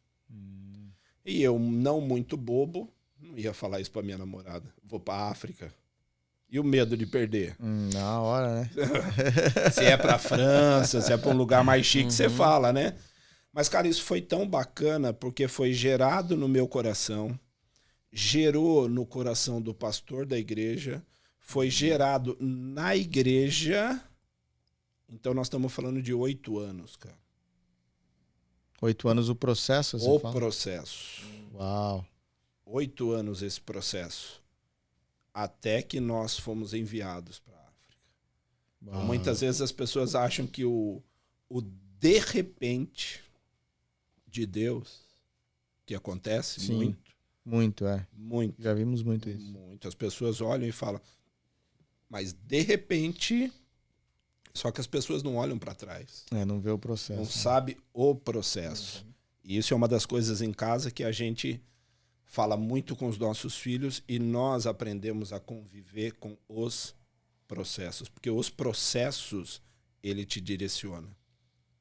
E eu, não muito bobo, não ia falar isso para minha namorada. Vou para a África. E o medo de perder? Na hora, né? Se é pra França, se é pra um lugar mais chique, você fala, né? Mas, cara, isso foi tão bacana porque foi gerado no meu coração, gerou no coração do pastor da igreja, foi gerado na igreja. Então, nós estamos falando de 8 anos, cara. 8 anos o processo, você O fala? processo. Uau. 8 anos esse processo. Até que nós fomos enviados para a África. Uau. Muitas vezes as pessoas acham que o de repente de Deus, que acontece Sim. muito, Muito, é. muito, Já vimos muito isso. muito. As pessoas olham e falam, mas de repente, só que as pessoas não olham para trás, É, não vê o não processo. sabe o processo. E isso é uma das coisas em casa que a gente fala muito com os nossos filhos e nós aprendemos a conviver com os processos, porque os processos ele te direciona.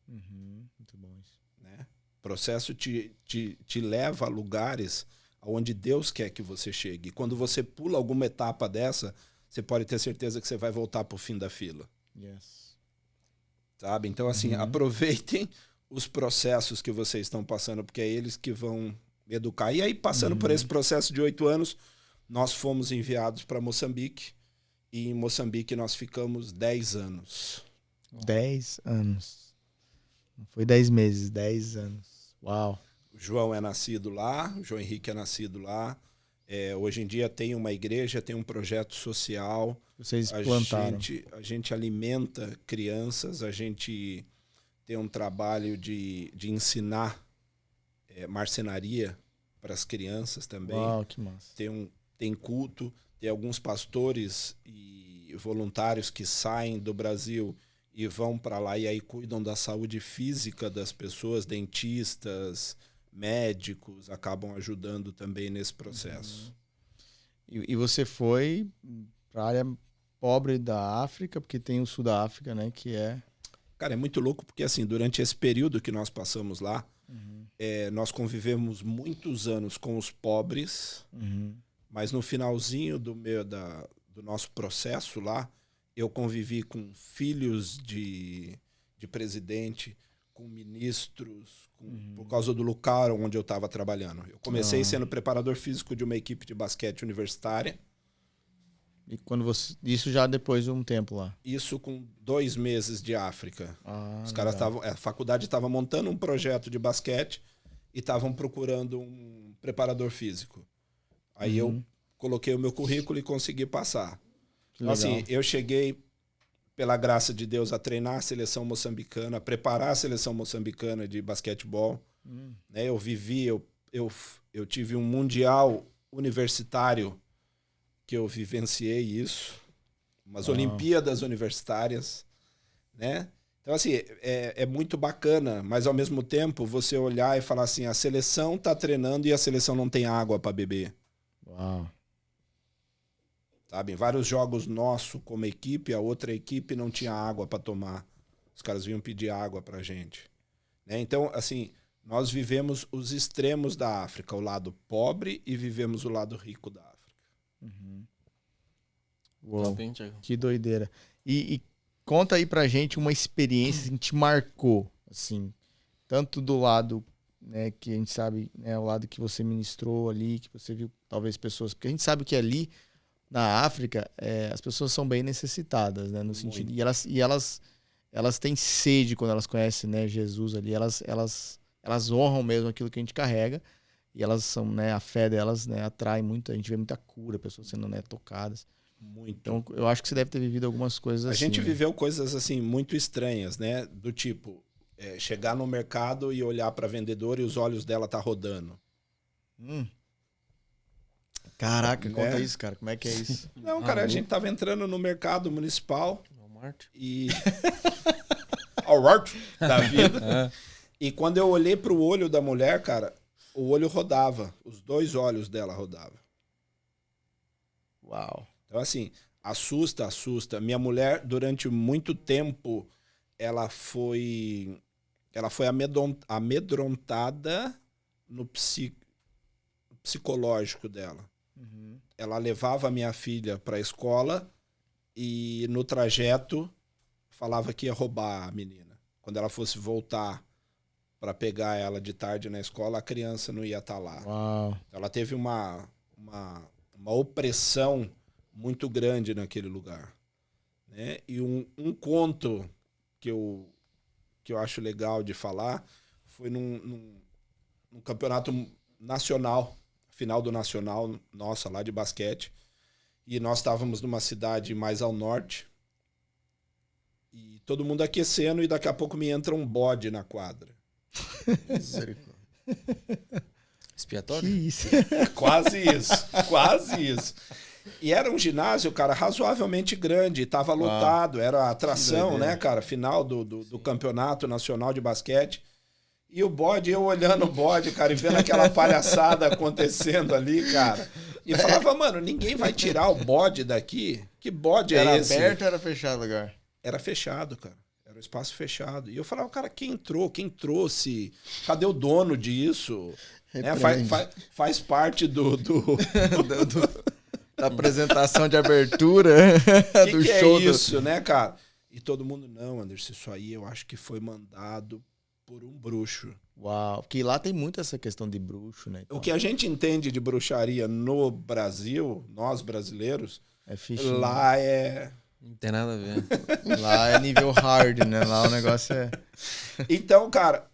Muito bom isso. Né? O processo te leva a lugares onde Deus quer que você chegue. E quando você pula alguma etapa dessa, você pode ter certeza que você vai voltar para o fim da fila. Yes. Sabe? Então, assim, aproveitem os processos que vocês estão passando, porque é eles que vão educar. E aí, passando por esse processo de 8 anos, nós fomos enviados para Moçambique. E em Moçambique nós ficamos 10 anos. 10 anos. Não foi 10 meses, 10 anos. Uau. O João é nascido lá, o João Henrique é nascido lá. Hoje em dia tem uma igreja, tem um projeto social. Vocês plantaram. A gente alimenta crianças, a gente tem um trabalho de ensinar marcenaria para as crianças também. Uau, que massa. Tem culto, tem alguns pastores e voluntários que saem do Brasil e vão para lá e aí cuidam da saúde física das pessoas, dentistas, médicos, acabam ajudando também nesse processo. E você foi para a área pobre da África, porque tem o sul da África, né, que é... Cara, é muito louco porque assim, durante esse período que nós passamos lá, nós convivemos muitos anos com os pobres, mas no finalzinho do nosso processo lá, eu convivi com filhos de presidente, com ministros, por causa do lugar onde eu estava trabalhando. Eu comecei sendo preparador físico de uma equipe de basquete universitária. E quando você... Isso já depois de um tempo lá. Isso com 2 meses de África. Os caras legal. estavam... A faculdade estava montando um projeto de basquete e estavam procurando um preparador físico. Aí eu coloquei o meu currículo e consegui passar. Então, assim, eu cheguei, pela graça de Deus, a treinar a seleção moçambicana, a preparar a seleção moçambicana de basquetebol. Né? Eu vivi, eu tive um mundial universitário que eu vivenciei isso, umas Olimpíadas universitárias, né? Então, assim, é muito bacana, mas ao mesmo tempo você olhar e falar assim, a seleção tá treinando e a seleção não tem água para beber. Uau. Sabe? Em vários jogos nossos como equipe, a outra equipe não tinha água para tomar. Os caras vinham pedir água pra gente. Né? Então, assim, nós vivemos os extremos da África, o lado pobre e vivemos o lado rico da África. Uau. Top, hein, Thiago? Que doideira. E conta aí pra gente uma experiência que te marcou, assim, tanto do lado, né, que a gente sabe, né, o lado que você ministrou ali, que você viu talvez pessoas, porque a gente sabe que ali na África as pessoas são bem necessitadas, né, no sentido, e elas têm sede quando elas conhecem, né, Jesus ali, elas honram mesmo aquilo que a gente carrega, e elas são, né, a fé delas, né, atrai muito, a gente vê muita cura, pessoas sendo, né, tocadas. Muito. Então, eu acho que você deve ter vivido algumas coisas assim. A gente né? viveu coisas assim muito estranhas, né? Do tipo, chegar no mercado e olhar para a vendedora e os olhos dela tá rodando. Caraca, Né? conta isso, cara. Como é que é isso? Não, cara, a gente tava entrando no mercado municipal Walmart. e da vida. E quando eu olhei pro olho da mulher, cara, o olho rodava, os 2 olhos dela rodavam. Uau. Então, assim, assusta. Minha mulher, durante muito tempo, ela foi amedrontada no psicológico dela. Ela levava a minha filha para a escola e, no trajeto, falava que ia roubar a menina. Quando ela fosse voltar para pegar ela de tarde na escola, a criança não ia estar lá. Uau. Ela teve uma opressão muito grande naquele lugar, né? E um conto que eu acho legal de falar foi num campeonato nacional, final do nacional, nossa, lá de basquete, e nós estávamos numa cidade mais ao norte, e todo mundo aquecendo, e daqui a pouco me entra um bode na quadra. Expiatório? Que isso? Quase isso. E era um ginásio, cara, razoavelmente grande, tava lotado, era a atração, né, cara, final do campeonato nacional de basquete. E o bode, eu olhando o bode, cara, e vendo aquela palhaçada acontecendo ali, cara. E falava, mano, ninguém vai tirar o bode daqui? Que bode é esse? Era aberto ou era fechado o lugar? Era fechado, cara. Era um espaço fechado. E eu falava, cara, quem entrou? Quem trouxe? Cadê o dono disso? Né? Faz parte do da apresentação de abertura do que show. É isso, né, cara? E todo mundo, não, Anderson, isso aí eu acho que foi mandado por um bruxo. Uau, porque lá tem muito essa questão de bruxo, né? Então, O que a gente entende de bruxaria no Brasil, nós brasileiros, é fichinho. lá é... Não tem nada a ver. Lá é nível hard, né? Lá o negócio é... Então, cara,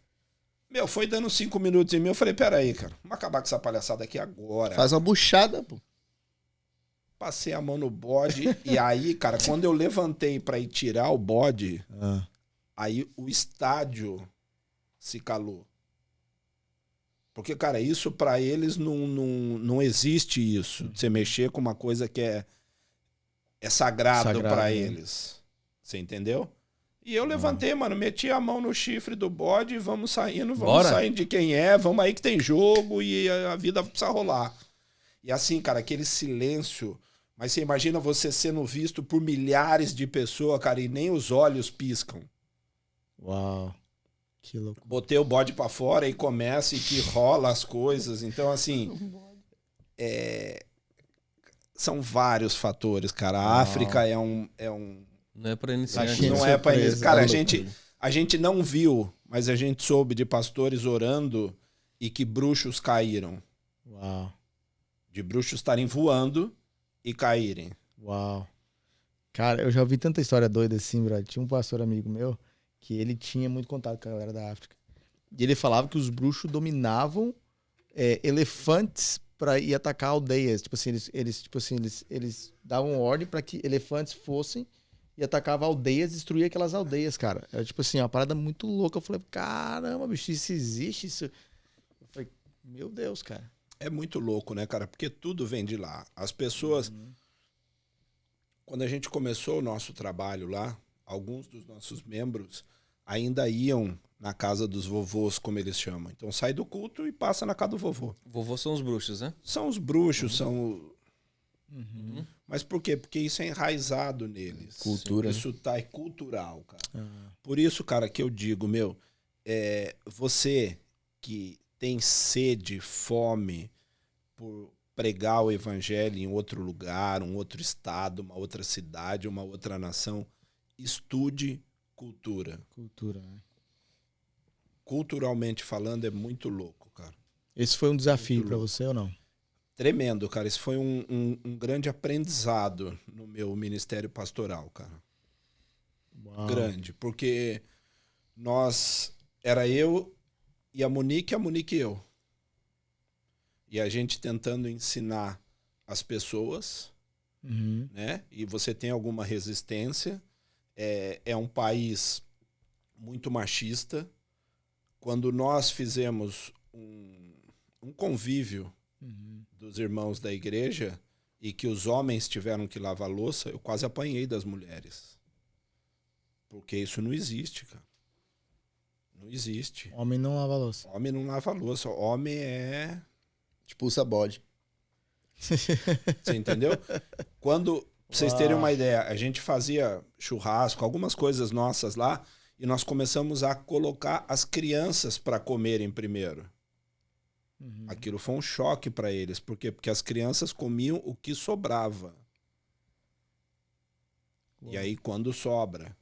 foi dando 5 minutos em mim, eu falei, peraí, cara, vamos acabar com essa palhaçada aqui agora. Faz uma buchada, pô. Passei a mão no bode, e aí, cara, quando eu levantei pra ir tirar o bode, aí o estádio se calou. Porque, cara, isso pra eles não existe isso. Você mexer com uma coisa que é sagrado pra né? eles. Você entendeu? E eu levantei, mano, meti a mão no chifre do bode, vamos saindo de quem é, vamos aí que tem jogo e a vida precisa rolar. E assim, cara, aquele silêncio. Mas você imagina você sendo visto por milhares de pessoas, cara, e nem os olhos piscam. Uau. Que louco. Botei o bode pra fora e começa e que rola as coisas. Então, assim, são vários fatores, cara. A África é um... Não é pra iniciante. Não é pra iniciante. Cara, a gente não viu, mas a gente soube de pastores orando e que bruxos caíram. Uau. De bruxos estarem voando e caírem. Uau. Cara, eu já ouvi tanta história doida assim, brother. Tinha um pastor amigo meu que ele tinha muito contato com a galera da África. E ele falava que os bruxos dominavam elefantes para ir atacar aldeias. Tipo assim, eles davam ordem para que elefantes fossem e atacavam aldeias, destruía aquelas aldeias, cara. Era tipo assim, uma parada muito louca. Eu falei, caramba, bicho, isso existe? Isso... Eu falei, meu Deus, cara. É muito louco, né, cara? Porque tudo vem de lá. As pessoas... Quando a gente começou o nosso trabalho lá, alguns dos nossos membros ainda iam na casa dos vovôs, como eles chamam. Então sai do culto e passa na casa do vovô. Vovô são os bruxos, né? São os bruxos, são... Mas por quê? Porque isso é enraizado neles. Cultura. Isso é cultural, cara. Por isso, cara, que eu digo, você que tem sede, fome por pregar o evangelho em outro lugar, um outro estado, uma outra cidade, uma outra nação, estude cultura. Cultura, né? Culturalmente falando, é muito louco, cara. Esse foi um desafio pra você ou não? Tremendo, cara. Isso foi um grande aprendizado no meu ministério pastoral, cara. Uau. Grande, porque era eu e a Monique e eu. E a gente tentando ensinar as pessoas, Uhum. né? E você tem alguma resistência. É um país muito machista. Quando nós fizemos um convívio dos irmãos da igreja e que os homens tiveram que lavar louça, eu quase apanhei das mulheres. Porque isso não existe, cara. Não existe. Homem não lava louça. Homem não lava louça. Homem é... Expulsa bode. Você entendeu? Quando, pra vocês terem uma ideia, a gente fazia churrasco, algumas coisas nossas lá, e nós começamos a colocar as crianças para comerem primeiro. Aquilo foi um choque para eles. Por quê? Porque as crianças comiam o que sobrava. E aí, quando sobra,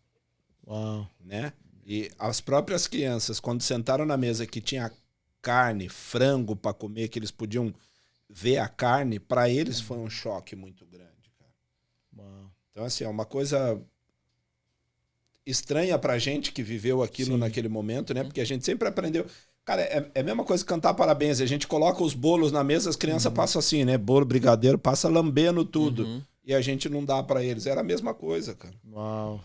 Uau. né? E as próprias crianças, quando sentaram na mesa que tinha carne, frango para comer, que eles podiam ver a carne, para eles foi um choque muito grande, cara. Uau. Então, assim, é uma coisa estranha pra gente que viveu aquilo naquele momento, né? Porque a gente sempre aprendeu... Cara, é a mesma coisa que cantar parabéns. A gente coloca os bolos na mesa, as crianças passam assim, né? Bolo, brigadeiro, passa lambendo tudo. E a gente não dá pra eles. Era a mesma coisa, cara. Uau.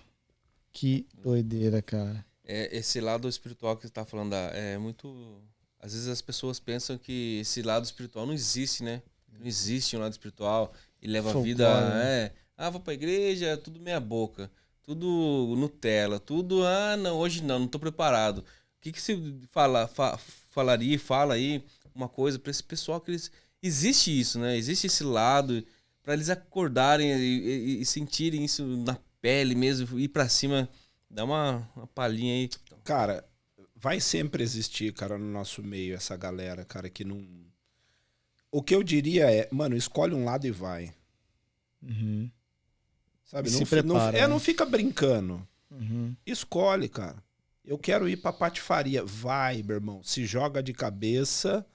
Que doideira, cara. Esse lado espiritual que você tá falando, é muito... Às vezes as pessoas pensam que esse lado espiritual não existe, né? Não existe um lado espiritual e leva a vida... vou pra igreja, tudo meia boca. Tudo Nutella, tudo... não, hoje não tô preparado. O que você fala aí uma coisa para esse pessoal que existe isso, né? Existe esse lado para eles acordarem e sentirem isso na pele mesmo, ir para cima, dar uma palhinha aí. Cara, vai sempre existir, cara, no nosso meio essa galera, cara, que não... O que eu diria é, mano, escolhe um lado e vai. Sabe? Se prepara, não fica brincando. Uhum. Escolhe, cara. Eu quero ir pra patifaria. Vai, meu irmão. Se joga de cabeça.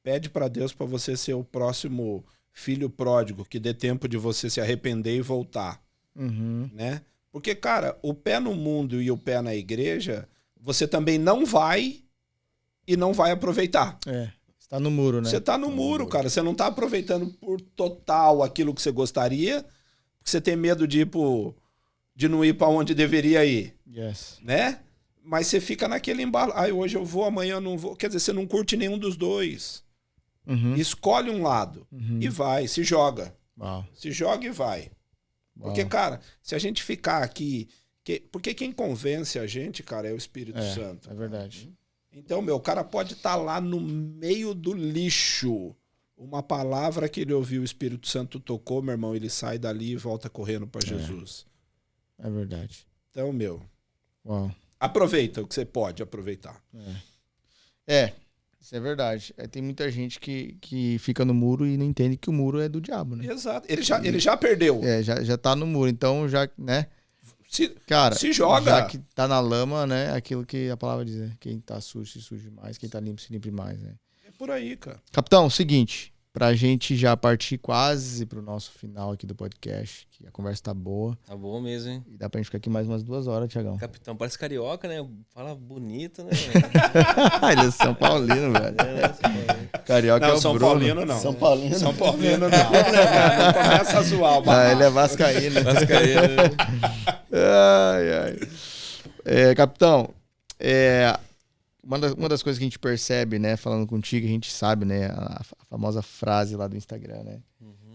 Pede pra Deus pra você ser o próximo filho pródigo, que dê tempo de você se arrepender e voltar. Né? Porque, cara, o pé no mundo e o pé na igreja, você também não vai e não vai aproveitar. Você tá no muro, né? Você tá no muro, cara. Você não tá aproveitando por total aquilo que você gostaria, porque você tem medo de não ir pra onde deveria ir. Yes. Né? Mas você fica naquele embalo. Hoje eu vou, amanhã eu não vou. Quer dizer, você não curte nenhum dos dois. Escolhe um lado e vai, se joga. Uau. Se joga e vai. Porque, cara, se a gente ficar aqui... Porque quem convence a gente, cara, é o Espírito Santo. É verdade. Então, o cara pode estar lá no meio do lixo. Uma palavra que ele ouviu, o Espírito Santo tocou, meu irmão, ele sai dali e volta correndo para Jesus. É verdade. Então, Uau. aproveita o que você pode aproveitar. Isso é verdade. Tem muita gente que fica no muro e não entende que o muro é do diabo, né? Exato. Ele já perdeu. Já tá no muro. Então, já, né? Cara, se joga. Já que tá na lama, né? Aquilo que a palavra diz, né? Quem tá sujo, se suje mais. Quem tá limpo, se limpe mais, né? É por aí, cara. Capitão, seguinte. Pra gente já partir quase pro nosso final aqui do podcast, que a conversa tá boa. Tá bom mesmo, hein? E dá pra gente ficar aqui mais umas 2 horas, Thiagão. Capitão, parece carioca, né? Fala bonito, né? Ele é São Paulino, velho. Carioca Não, é o São Bruno. Paulino não. São Paulino. São Paulino não. Não começa a zoar o barraco. Ele é vascaíno. Vascaíno. Capitão, uma das coisas que a gente percebe, né, falando contigo, a gente sabe, né, a famosa frase lá do Instagram, né?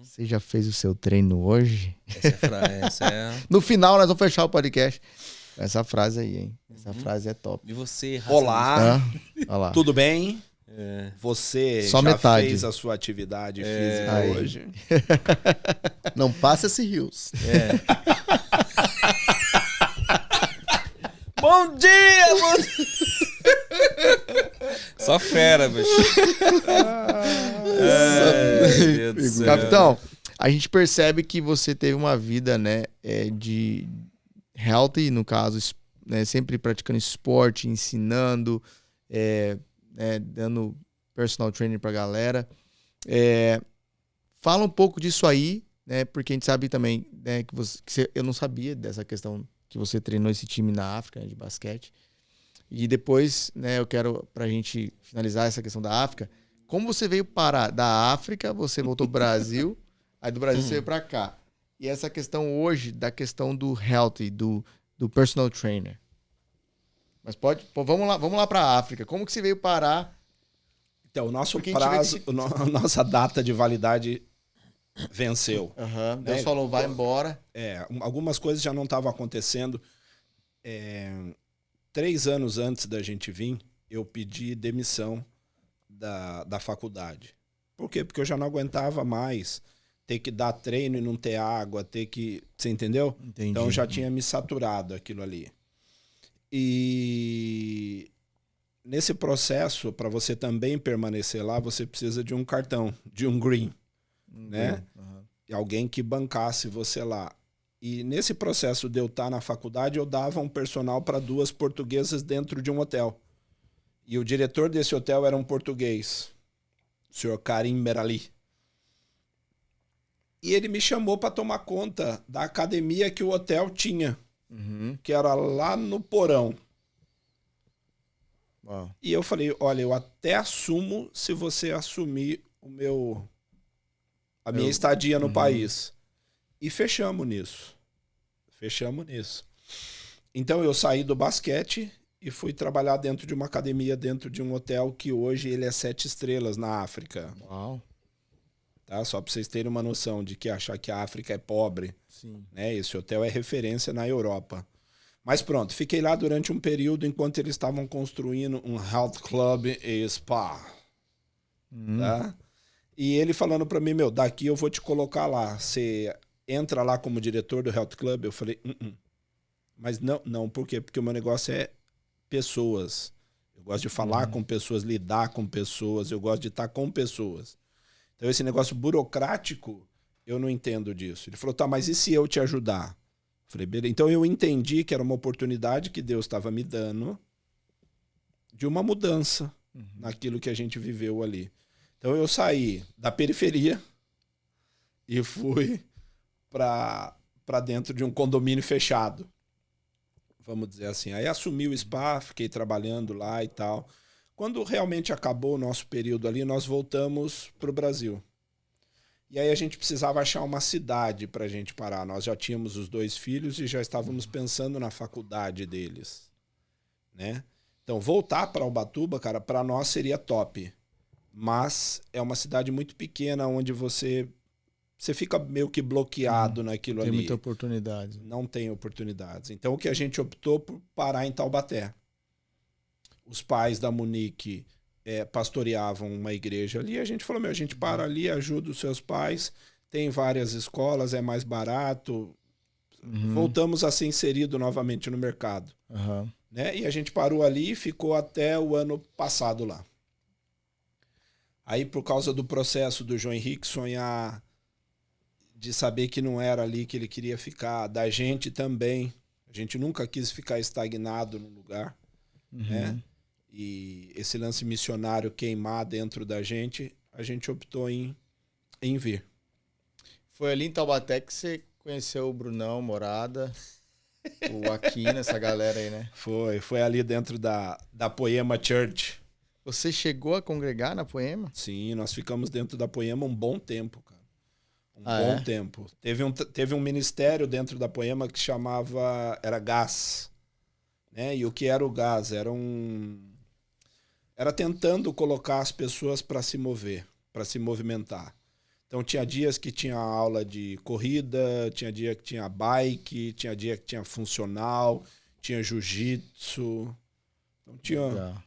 Você já fez o seu treino hoje? Essa é... No final, nós vamos fechar o podcast. Essa frase aí, hein? Essa frase é top. E você, Olá, Olha lá. tudo bem? Você Só já metade. fez a sua atividade física Aí. hoje? Não passa esse rios. Bom dia, Só fera, bicho. Meu Deus do céu. Capitão, a gente percebe que você teve uma vida, né, de healthy, no caso, né, sempre praticando esporte, ensinando, né, dando personal training pra galera. Fala um pouco disso aí, né, porque a gente sabe também, né, eu não sabia dessa questão que você treinou esse time na África, né, de basquete. E depois, né, eu quero, pra gente finalizar essa questão da África, como você veio parar da África, você voltou pro Brasil, aí do Brasil você veio pra cá. E essa questão hoje, da questão do healthy, do personal trainer. Mas vamos lá pra África. Como que você veio parar? Então, o nosso Porque prazo, a nossa data de validade venceu. Deus falou, vai embora. Algumas coisas já não estavam acontecendo. 3 anos antes da gente vir, eu pedi demissão da faculdade. Por quê? Porque eu já não aguentava mais ter que dar treino e não ter água, Você entendeu? Entendi. Então já tinha me saturado aquilo ali. E nesse processo, para você também permanecer lá, você precisa de um cartão, de um green, né? E alguém que bancasse você lá. E nesse processo de eu estar na faculdade, eu dava um personal para 2 portuguesas dentro de um hotel. E o diretor desse hotel era um português, o senhor Karim Merali. E ele me chamou para tomar conta da academia que o hotel tinha, que era lá no porão. Uau. E eu falei, olha, eu até assumo se você assumir a minha estadia no país. E fechamos nisso. Então eu saí do basquete e fui trabalhar dentro de uma academia, dentro de um hotel que hoje ele é 7 estrelas na África. Uau. Tá? Só para vocês terem uma noção de que achar que a África é pobre. Sim. Né? Esse hotel é referência na Europa. Mas pronto, fiquei lá durante um período enquanto eles estavam construindo um health club e spa. Tá? E ele falando para mim, daqui eu vou te colocar lá. Você entra lá como diretor do health club? Eu falei, Mas não, por quê? Porque o meu negócio é pessoas. Eu gosto de falar com pessoas, lidar com pessoas, eu gosto de estar com pessoas. Então esse negócio burocrático, eu não entendo disso. Ele falou, tá, mas e se eu te ajudar? Eu falei, beleza. Então eu entendi que era uma oportunidade que Deus estava me dando de uma mudança naquilo que a gente viveu ali. Então eu saí da periferia e fui para dentro de um condomínio fechado. Vamos dizer assim. Aí assumi o spa, fiquei trabalhando lá e tal. Quando realmente acabou o nosso período ali, nós voltamos para o Brasil. E aí a gente precisava achar uma cidade para a gente parar. Nós já tínhamos os 2 filhos e já estávamos pensando na faculdade deles, né? Então voltar para Ubatuba, cara, para nós seria top. Mas é uma cidade muito pequena onde você fica meio que bloqueado naquilo ali. Tem muita oportunidade. Não tem oportunidades. Então o que a gente optou por parar em Taubaté. Os pais da Monique pastoreavam uma igreja ali. A gente falou, a gente para ali, ajuda os seus pais. Tem várias escolas, é mais barato. Voltamos a ser inserido novamente no mercado. Né? E a gente parou ali e ficou até o ano passado lá. Aí, por causa do processo do João Henrique sonhar, de saber que não era ali que ele queria ficar, da gente também. A gente nunca quis ficar estagnado no lugar. Né? E esse lance missionário queimar dentro da gente, a gente optou em vir. Foi ali em Taubaté que você conheceu o Brunão, Morada, o Aquino, essa galera aí, né? Foi ali dentro da Poema Church. Você chegou a congregar na Poema? Sim, nós ficamos dentro da Poema um bom tempo, cara. Bom tempo. Teve um ministério dentro da Poema que era gás. Né? E o que era o gás? Era tentando colocar as pessoas para se mover, para se movimentar. Então tinha dias que tinha aula de corrida, tinha dia que tinha bike, tinha dia que tinha funcional, tinha jiu-jitsu. Então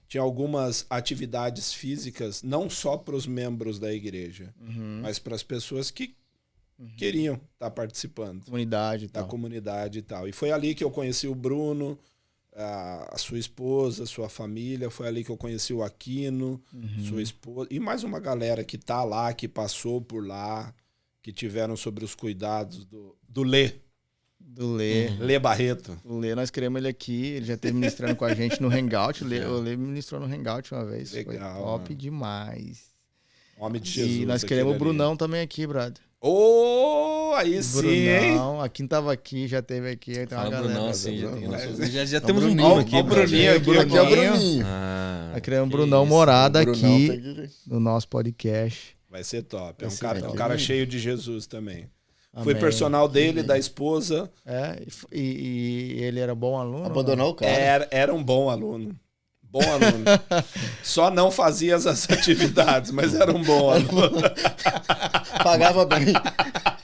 tinha algumas atividades físicas, não só para os membros da igreja, mas para as pessoas que queriam estar participando. Da comunidade e tal. E foi ali que eu conheci o Bruno, a sua esposa, sua família. Foi ali que eu conheci o Aquino, sua esposa. E mais uma galera que tá lá, que passou por lá, que tiveram sobre os cuidados do Lê. Do Lê. Lê Barreto. O Lê, nós queremos ele aqui. Ele já esteve ministrando com a gente no Hangout. O Lê ministrou no Hangout uma vez. Legal, foi top mano. demais. Homem de Jesus. E nós queremos o Brunão também aqui, brother. Ô, aí O sim, hein? Brunão, aqui tava aqui, já teve aqui. Aí tem uma Fala galera. Brunão, assim, já, Brunão. já temos um Bruninho. Bruno aqui. Ó o Bruninho aqui. Aqui é o Bruninho. Ah, Nós queremos o que Brunão isso. morada Brunão aqui tem que- no nosso podcast. Vai ser top. É Vai um ser cara, top. um cara cheio de Jesus também. Amém. Fui personal dele, da esposa. É, e ele era bom aluno? Abandonou o cara. Era um bom aluno. Bom aluno. Só não fazia as atividades, mas era um bom aluno. Pagava bem.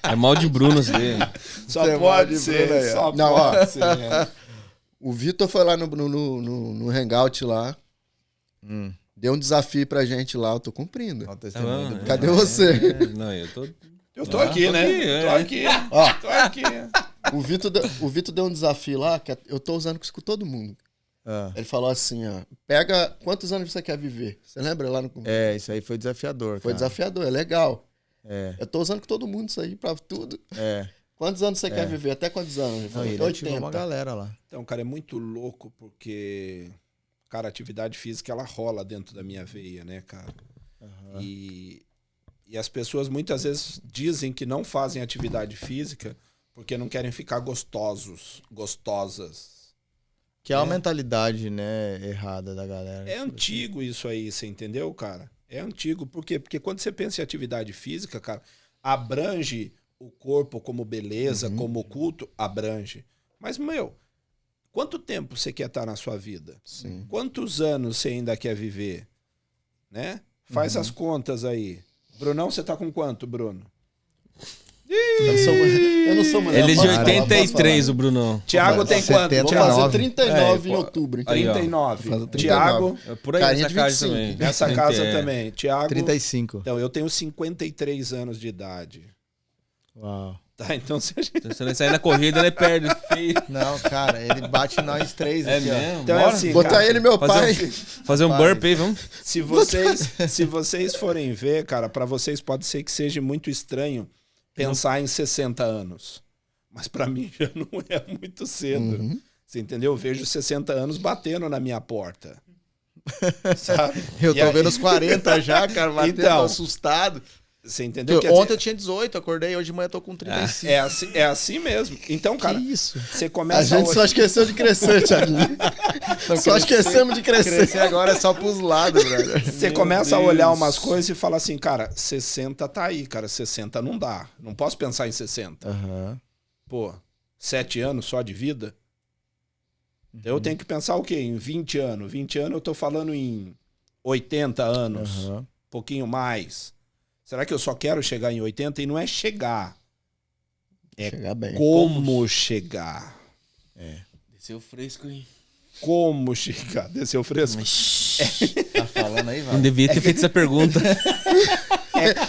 É mal de Brunos dele. Só Você pode vai de ser. Bruno aí, ó. Só Não, ó. pode ser. O Vitor foi lá no Hangout lá. Deu um desafio pra gente lá. Eu tô cumprindo. Ó, o Tá testemunho do bom, Cadê você? Não, eu tô... Eu tô aqui, né? Tô aqui. Ó, Tô aqui. o Vitor deu um desafio lá que eu tô usando isso com todo mundo. Ah. Ele falou assim, ó. Pega quantos anos você quer viver? Você lembra lá no... É, isso aí foi desafiador, Foi cara. desafiador, é legal. É, Eu tô usando com todo mundo isso aí pra tudo. é. Quantos anos você quer viver? Até quantos anos? Ele Não, falou, e ele ativou uma 80. galera lá. Então, cara, é muito louco porque, cara, a atividade física ela rola dentro da minha veia, né, cara? E as pessoas muitas vezes dizem que não fazem atividade física porque não querem ficar gostosas. Que é uma mentalidade, né, errada da galera. É antigo isso aí, você entendeu, cara? É antigo. Por quê? Porque quando você pensa em atividade física, cara, abrange o corpo como beleza, como culto, abrange. Mas, meu, quanto tempo você quer estar na sua vida? Sim. Quantos anos você ainda quer viver? Né? Faz as contas aí. Brunão, você tá com quanto, Bruno? Eu não sou mulher. Ele é de posso falar, 83, posso o Brunão. Tiago tem quanto? 79. falar. Vou Thiago? fazer 39 em pô, outubro. Aí, ó. 39. Vou fazer 39. Tiago, É por aí Carinha nessa de casa 25. também. nessa 30, casa é. também. Tiago. 35. Então, eu tenho 53 anos de idade. Uau. Tá, então se a gente... Se ele sair na corrida, ele perde feio. Não, cara, ele bate nós três É aqui, ó. mesmo? Então é Bora? assim, Botar cara, ele e meu pai. Fazer um burp aí, vamos? se vocês forem ver, cara, pra vocês pode ser que seja muito estranho pensar em 60 anos. Mas pra mim já não é muito cedo. Você entendeu? Eu vejo 60 anos batendo na minha porta. Sabe? Eu E tô aí- vendo os 40 já, cara, batendo Então, assustado. Você entendeu? Quer Ontem eu dizer, tinha 18, acordei, hoje de manhã eu tô com 35. é assim mesmo. Então, cara, Que isso? você começa A gente só esqueceu de crescer, Thiaguinho. Só esquecemos de crescer. Crescer agora é só pros lados, brother. Você começa a olhar umas coisas e fala assim, cara, 60 tá aí, cara, 60 não dá. Não posso pensar em 60. Aham. Pô, 7 anos só de vida? Então eu tenho que pensar o quê? Em 20 anos. 20 anos eu tô falando em 80 anos, Aham. um pouquinho mais. Será que eu só quero chegar em 80? E não é chegar, é Chegar bem. como chegar. Desceu fresco, hein? Como chegar? Desceu fresco? Tá falando aí, Não vai. devia ter feito essa pergunta.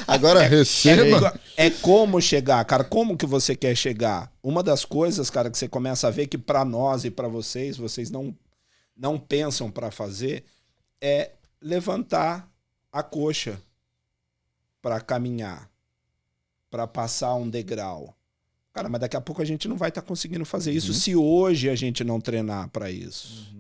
Agora receba. É como chegar, cara. Como que você quer chegar? Uma das coisas, cara, que você começa a ver que pra nós e pra vocês não pensam pra fazer é levantar a coxa pra caminhar, pra passar um degrau. Cara, mas daqui a pouco a gente não vai estar conseguindo fazer isso se hoje a gente não treinar pra isso.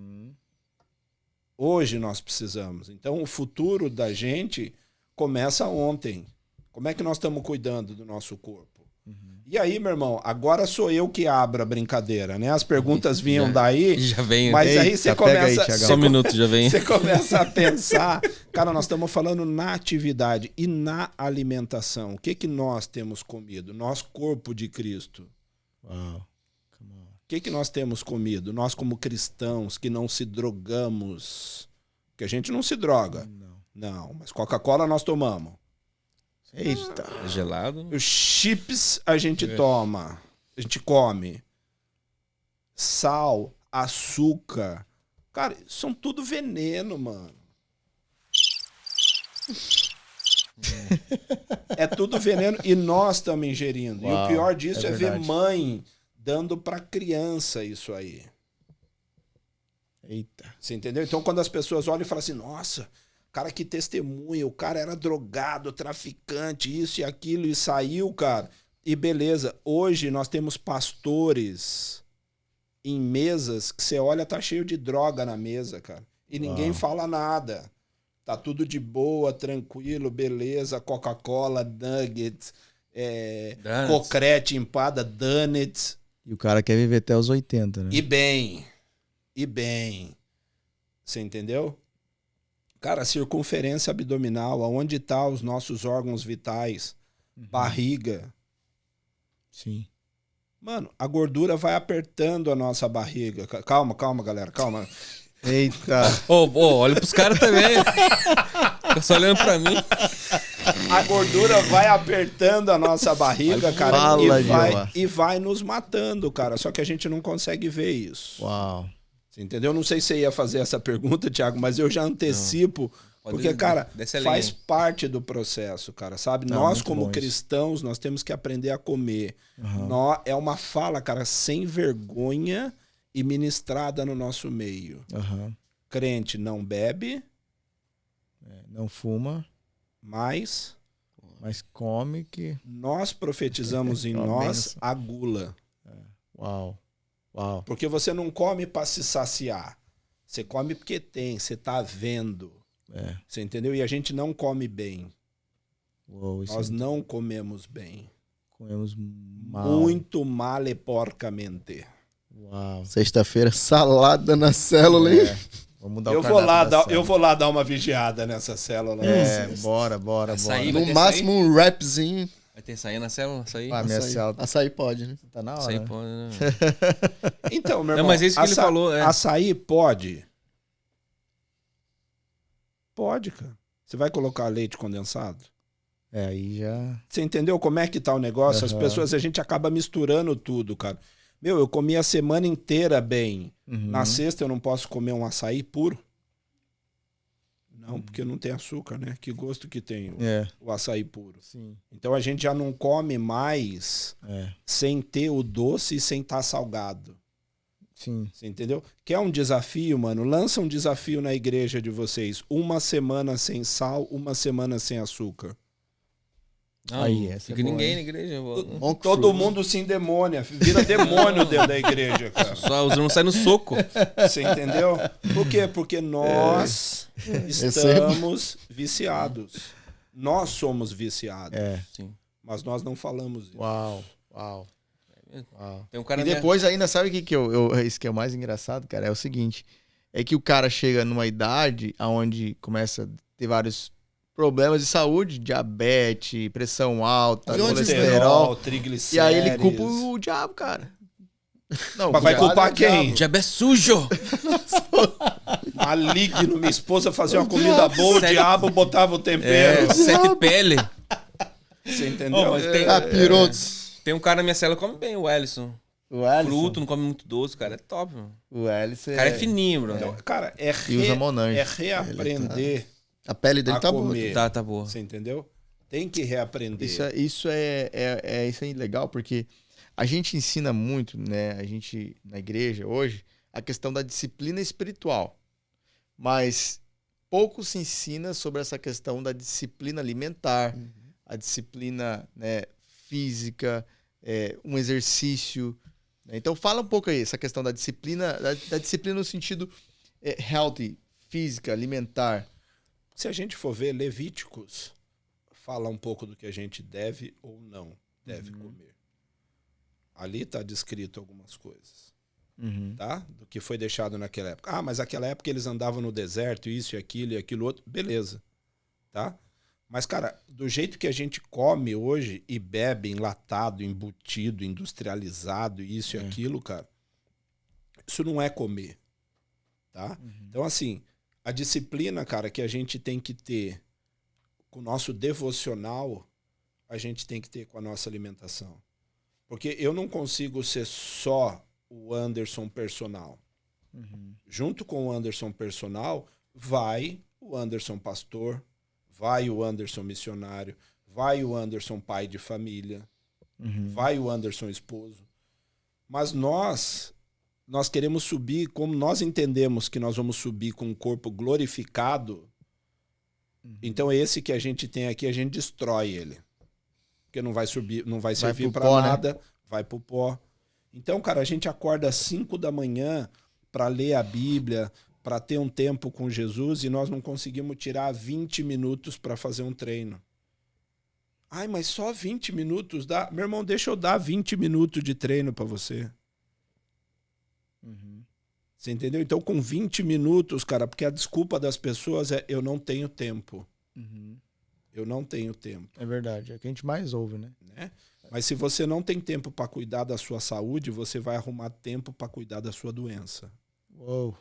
Hoje nós precisamos. Então o futuro da gente começa ontem. Como é que nós estamos cuidando do nosso corpo? E aí, meu irmão, agora sou eu que abro a brincadeira, né? As perguntas vinham daí, Já vem. mas Eita, aí você pega aí, começa, Thiagão. Só um minuto, já vem. você começa a pensar, cara, nós estamos falando na atividade e na alimentação. O que que nós temos comido? Nós, corpo de Cristo. Uau. O que que nós temos comido? Nós como cristãos que não se drogamos. Porque a gente não se droga. Não, mas Coca-Cola nós tomamos. Eita. É gelado. Os chips a gente toma, a gente come. Sal, açúcar. Cara, são tudo veneno, mano. É tudo veneno e nós estamos ingerindo. E o Uau, pior disso é é ver verdade. mãe dando pra criança isso aí. Eita. Você entendeu? Então, quando as pessoas olham e falam assim, nossa, cara, que testemunha, o cara era drogado, traficante, isso e aquilo, e saiu, cara, E beleza, hoje nós temos pastores em mesas que você olha, tá cheio de droga na mesa, cara. E ninguém fala nada. Tá tudo de boa, tranquilo, beleza, Coca-Cola, nuggets, cocrete, empada, donuts. E o cara quer viver até os 80, né? E bem. Você entendeu? Cara, circunferência abdominal, aonde tá os nossos órgãos vitais, barriga. Sim. Mano, a gordura vai apertando a nossa barriga. Calma, galera, calma. Eita. Olha pros caras também. Fica só olhando pra mim. A gordura vai apertando a nossa barriga, cara, Fala, e vai nos matando, cara. Só que a gente não consegue ver isso. Uau. Você entendeu? Não sei se você ia fazer essa pergunta, Thiago, mas eu já antecipo. Porque, cara, faz parte do processo, cara, sabe? Não, nós, como cristãos, nós temos que aprender a comer. É uma fala, cara, sem vergonha e ministrada no nosso meio. Crente não bebe. Não fuma. Mas come que... Nós profetizamos em nós a gula. Uau. Porque você não come para se saciar. Você come porque tem, você tá vendo. Você entendeu? E a gente não come bem. Nós não comemos bem. Comemos mal. Muito mal e porcamente. Uau. Sexta-feira, salada na célula, hein? Vamos dar eu vou lá dar uma vigiada nessa célula. Bora. Açaí, no máximo um rapzinho. Vai ter açaí na célula? Açaí? Minha célula. Açaí pode, né? Tá na hora. Açaí pode, né? Então, meu irmão, não, mas isso que ele falou, açaí pode? Pode, cara. Você vai colocar leite condensado? Aí já... Você entendeu como é que tá o negócio? As pessoas, a gente acaba misturando tudo, cara. Eu comi a semana inteira bem. Na sexta eu não posso comer um açaí puro? Não, porque não tem açúcar, né? Que gosto que tem o açaí puro. Sim. Então a gente já não come mais sem ter o doce e sem estar salgado. Sim. Você entendeu? Quer um desafio, mano? Lança um desafio na igreja de vocês. 1 semana sem sal, 1 semana sem açúcar. Não, fica ninguém na igreja. Todo mundo se endemônia. Vira demônio dentro da igreja, cara. Só os não saem no soco. Você entendeu? Por quê? Porque nós estamos viciados. Nós somos viciados. Sim. Mas nós não falamos isso. Uau. Tem um cara E depois ainda, sabe o que isso que é o mais engraçado, cara? É o seguinte, é que o cara chega numa idade onde começa a ter vários problemas de saúde, diabetes, pressão alta, colesterol, triglicérides. E aí ele culpa o diabo, cara. Não, mas vai culpar quem? O diabo é sujo! Maligno, minha esposa fazia uma comida boa, o diabo botava o tempero. 7 pele. Você entendeu? Pirotos. Tem um cara na minha cela que come bem, o Ellison. O Ellison? Fruto, não come muito doce, cara. É top, mano. O Ellison O cara é fininho, bro. Então, cara, usa Monange. reaprender. A pele dele tá boa. Tá boa. Você entendeu? Tem que reaprender. Isso é legal, porque a gente ensina muito, né? A gente, na igreja, hoje, a questão da disciplina espiritual. Mas pouco se ensina sobre essa questão da disciplina alimentar, a disciplina, né, física, um exercício. Então fala um pouco aí, essa questão da disciplina, da disciplina no sentido healthy, física, alimentar. Se a gente for ver, Levíticos fala um pouco do que a gente deve ou não deve comer. Ali está descrito algumas coisas. Tá? Do que foi deixado naquela época. Mas naquela época eles andavam no deserto, isso e aquilo outro. Beleza. Tá? Mas, cara, do jeito que a gente come hoje e bebe enlatado, embutido, industrializado, isso e aquilo, cara, isso não é comer. Tá? Então, assim, a disciplina, cara, que a gente tem que ter com o nosso devocional, a gente tem que ter com a nossa alimentação. Porque eu não consigo ser só o Anderson personal. Junto com o Anderson personal, vai o Anderson pastor, vai o Anderson missionário, vai o Anderson pai de família, vai o Anderson esposo. Mas nós queremos subir, como nós entendemos que nós vamos subir com um corpo glorificado, então esse que a gente tem aqui, a gente destrói ele. porque não vai subir, não vai servir pro para pó, né? nada, vai pro pó. Então, cara, a gente acorda às 5 da manhã para ler a Bíblia, para ter um tempo com Jesus e nós não conseguimos tirar 20 minutos para fazer um treino. Ai, mas só 20 minutos dá? Meu irmão, deixa eu dar 20 minutos de treino para você. Você entendeu? Então, com 20 minutos, cara, porque a desculpa das pessoas é eu não tenho tempo. Eu não tenho tempo. É verdade, é o que a gente mais ouve, né? Mas se você não tem tempo para cuidar da sua saúde, você vai arrumar tempo para cuidar da sua doença. Uou,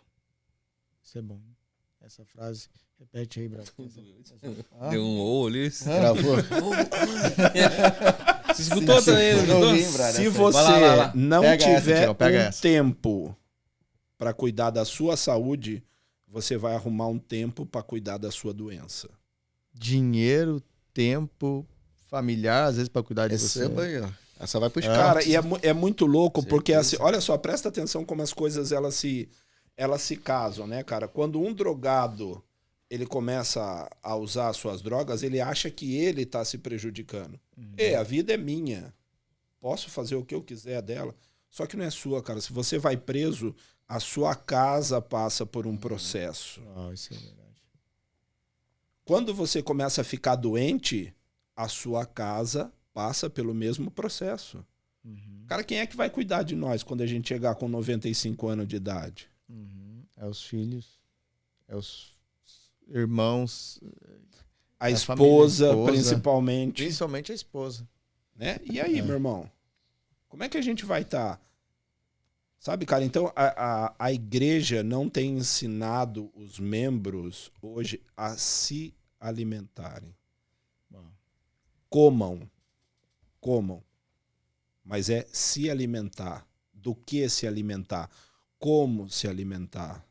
isso é bom. Essa frase, repete aí, Bravo. Deu um ou ali. Gravou. Você escutou também, não escutou? Se Vai você lá. não Pega essa, tiver Tião, pega um essa. tempo para cuidar da sua saúde, você vai arrumar um tempo para cuidar da sua doença. Dinheiro, tempo, familiar, às vezes pra cuidar de você. Receba aí, ó. Essa vai pros Cara, carros. e é muito louco, porque Certeza. assim, olha só, presta atenção como as coisas elas se casam, né, cara? Quando um drogado ele começa a usar as suas drogas, ele acha que ele tá se prejudicando. A vida é minha. Posso fazer o que eu quiser dela. Só que não é sua, cara. Se você vai preso, a sua casa passa por um processo. Isso é verdade. Quando você começa a ficar doente, a sua casa passa pelo mesmo processo. Cara, quem é que vai cuidar de nós quando a gente chegar com 95 anos de idade? É os filhos, é os irmãos, A a esposa, família, principalmente. principalmente a esposa. Né? E aí, meu irmão? Como é que a gente vai estar? Sabe, cara? Então, a igreja não tem ensinado os membros hoje a se alimentarem. Comam. Mas é se alimentar. Do que se alimentar? Como se alimentar?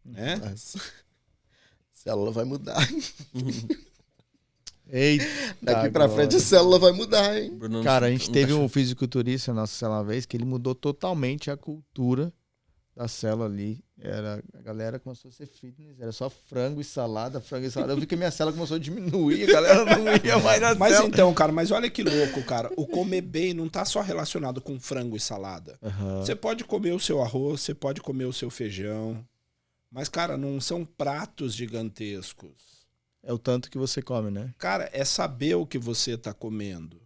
Né? Nossa. Célula vai mudar. Eita, Daqui pra agora. frente a célula vai mudar, hein? Bruno, Cara, a não gente tá teve achando. um fisiculturista na nossa célula uma vez que ele mudou totalmente a cultura da célula ali. A galera começou a ser fitness, era só frango e salada. Eu vi que a minha célula começou a diminuir, a galera não ia mais na Mas célula. então, cara, mas olha que louco, cara. O comer bem não tá só relacionado com frango e salada. Você pode comer o seu arroz, você pode comer o seu feijão. Mas, cara, não são pratos gigantescos. É o tanto que você come, né? Cara, é saber o que você tá comendo.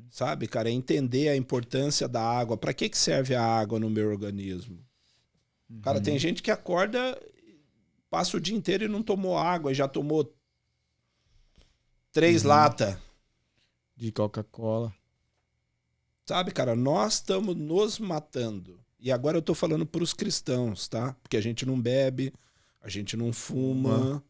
Sabe, cara? É entender a importância da água. Pra que serve a água no meu organismo? Cara, tem gente que acorda, passa o dia inteiro e não tomou água, e já tomou 3 latas. De Coca-Cola. Sabe, cara, nós estamos nos matando. E agora eu tô falando pros cristãos, tá? Porque a gente não bebe, a gente não fuma,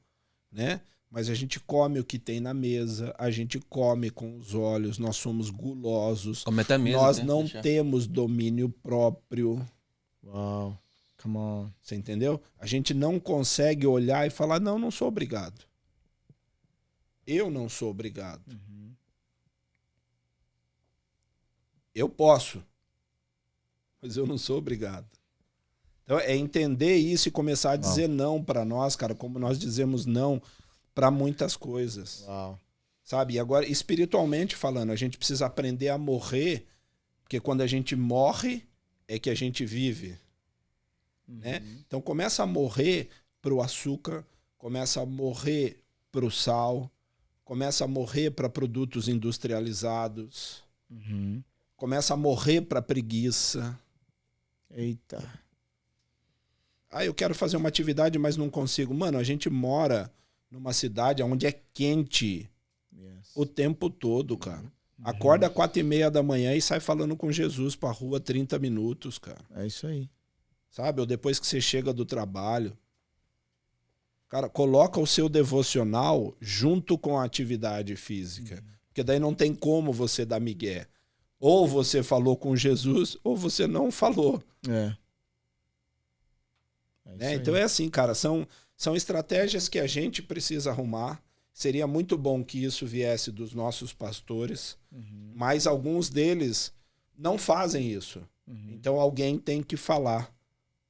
né? Mas a gente come o que tem na mesa, a gente come com os olhos, nós somos gulosos. Come até mesmo, Nós né? não Deixa. temos domínio próprio. Uau. Come on. Você entendeu? A gente não consegue olhar e falar, não sou obrigado. Eu não sou obrigado. Eu posso, mas eu não sou obrigado. Então é entender isso e começar a dizer não para nós, cara, como nós dizemos não para muitas coisas. Uau. Sabe? E agora, espiritualmente falando, a gente precisa aprender a morrer, porque quando a gente morre, é que a gente vive. Né? Então começa a morrer pro açúcar, começa a morrer pro sal, começa a morrer para produtos industrializados, começa a morrer para preguiça. Eita. Eu quero fazer uma atividade, mas não consigo. Mano, a gente mora numa cidade onde é quente o tempo todo, cara. Acorda às 4:30 da manhã e sai falando com Jesus pra rua 30 minutos, cara. É isso aí. Sabe? Ou depois que você chega do trabalho. Cara, coloca o seu devocional junto com a atividade física. Porque daí não tem como você dar migué. Ou você falou com Jesus, ou você não falou. É Né? isso aí. Então é assim, cara. São estratégias que a gente precisa arrumar. Seria muito bom que isso viesse dos nossos pastores. Mas alguns deles não fazem isso. Então alguém tem que falar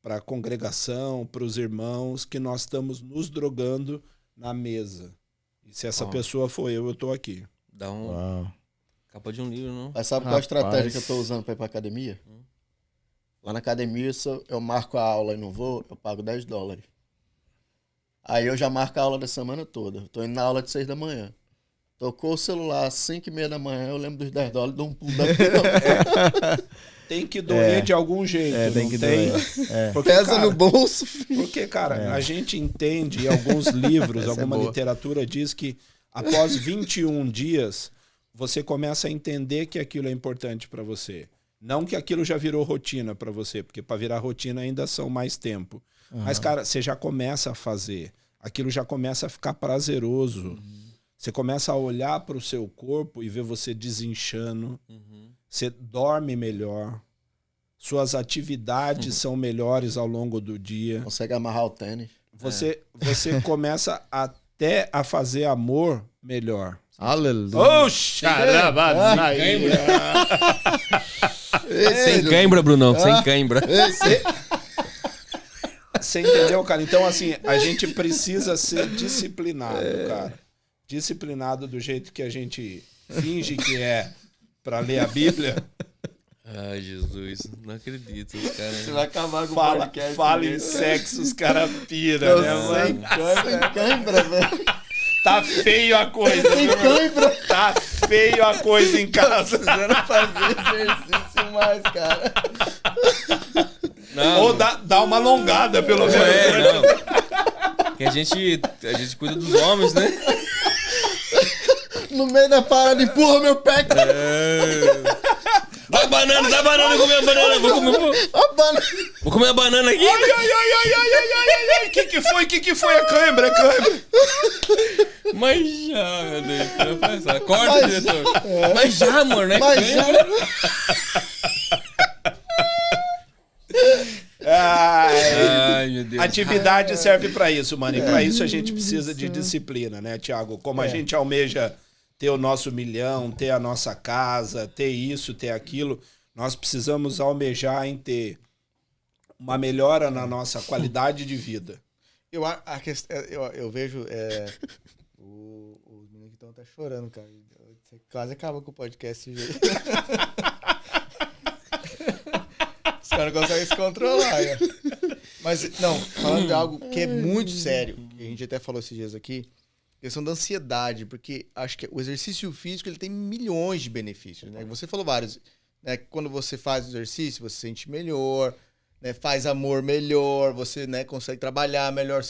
para a congregação, para os irmãos, que nós estamos nos drogando na mesa. E se essa pessoa for eu tô aqui. Dá um... Uau. Capa de um livro, não? Mas sabe qual é a estratégia Rapaz. que eu tô usando pra ir pra academia? Lá na academia, se eu marco a aula e não vou, eu pago $10. Aí eu já marco a aula da semana toda. Eu tô indo na aula de 6 da manhã. Tocou o celular às 5:30 da manhã, eu lembro dos $10, dou um pulo da cama. Tem que doer de algum jeito, tem não que tem? doer. Porque, Pesa cara, no bolso, filho. Porque, cara, a gente entende, e alguns livros, Essa é alguma boa. literatura diz que após 21 dias, você começa a entender que aquilo é importante pra você. Não que aquilo já virou rotina pra você, porque pra virar rotina ainda são mais tempo. Mas, cara, você já começa a fazer. Aquilo já começa a ficar prazeroso. Você começa a olhar pro seu corpo e ver você desinchando. Você dorme melhor. Suas atividades são melhores ao longo do dia. Consegue amarrar o tênis. Você começa até a fazer amor melhor. Aleluia. Oxi! Sem cãibra, Brunão. Sem cãibra. Você entendeu, cara? Então, assim, a gente precisa ser disciplinado, cara. Disciplinado do jeito que a gente finge que é pra ler a Bíblia. Ai, Jesus. Não acredito. Cara. Você vai acabar com o Fala podcast. em sexo, os caras piram, né, mano? Sem cãibra, velho. Tá feio a coisa, Sem viu, mano? cãibra. Tá feio a coisa em casa. Precisando fazer exercício mais, cara. Não, Ou dá uma alongada, pelo menos. não. Que a gente cuida dos homens, né? No meio da parada, empurra meu pé. Dá banana, comer a banana. A banana. Vou comer a banana aqui. Ai. Que foi? É cãibra. Mas já, meu Deus. Corta, diretor. Mas já, amor, né? Mas já. Ai, meu Deus. atividade serve pra isso, mano. E pra isso a gente precisa de disciplina, né, Thiago? Como a gente almeja ter o nosso milhão, ter a nossa casa, ter isso, ter aquilo, nós precisamos almejar em ter uma melhora na nossa qualidade de vida. Eu vejo os meninos que estão até chorando, cara. Você quase acaba com o podcast desse jeito. Os caras não conseguem se controlar. Né? Mas, não, falando de algo que é muito sério, que a gente até falou esses dias aqui, questão da ansiedade, porque acho que o exercício físico ele tem milhões de benefícios, né? Você falou vários, né? Quando você faz o exercício, você se sente melhor, né? Faz amor melhor, você, né, consegue trabalhar melhor.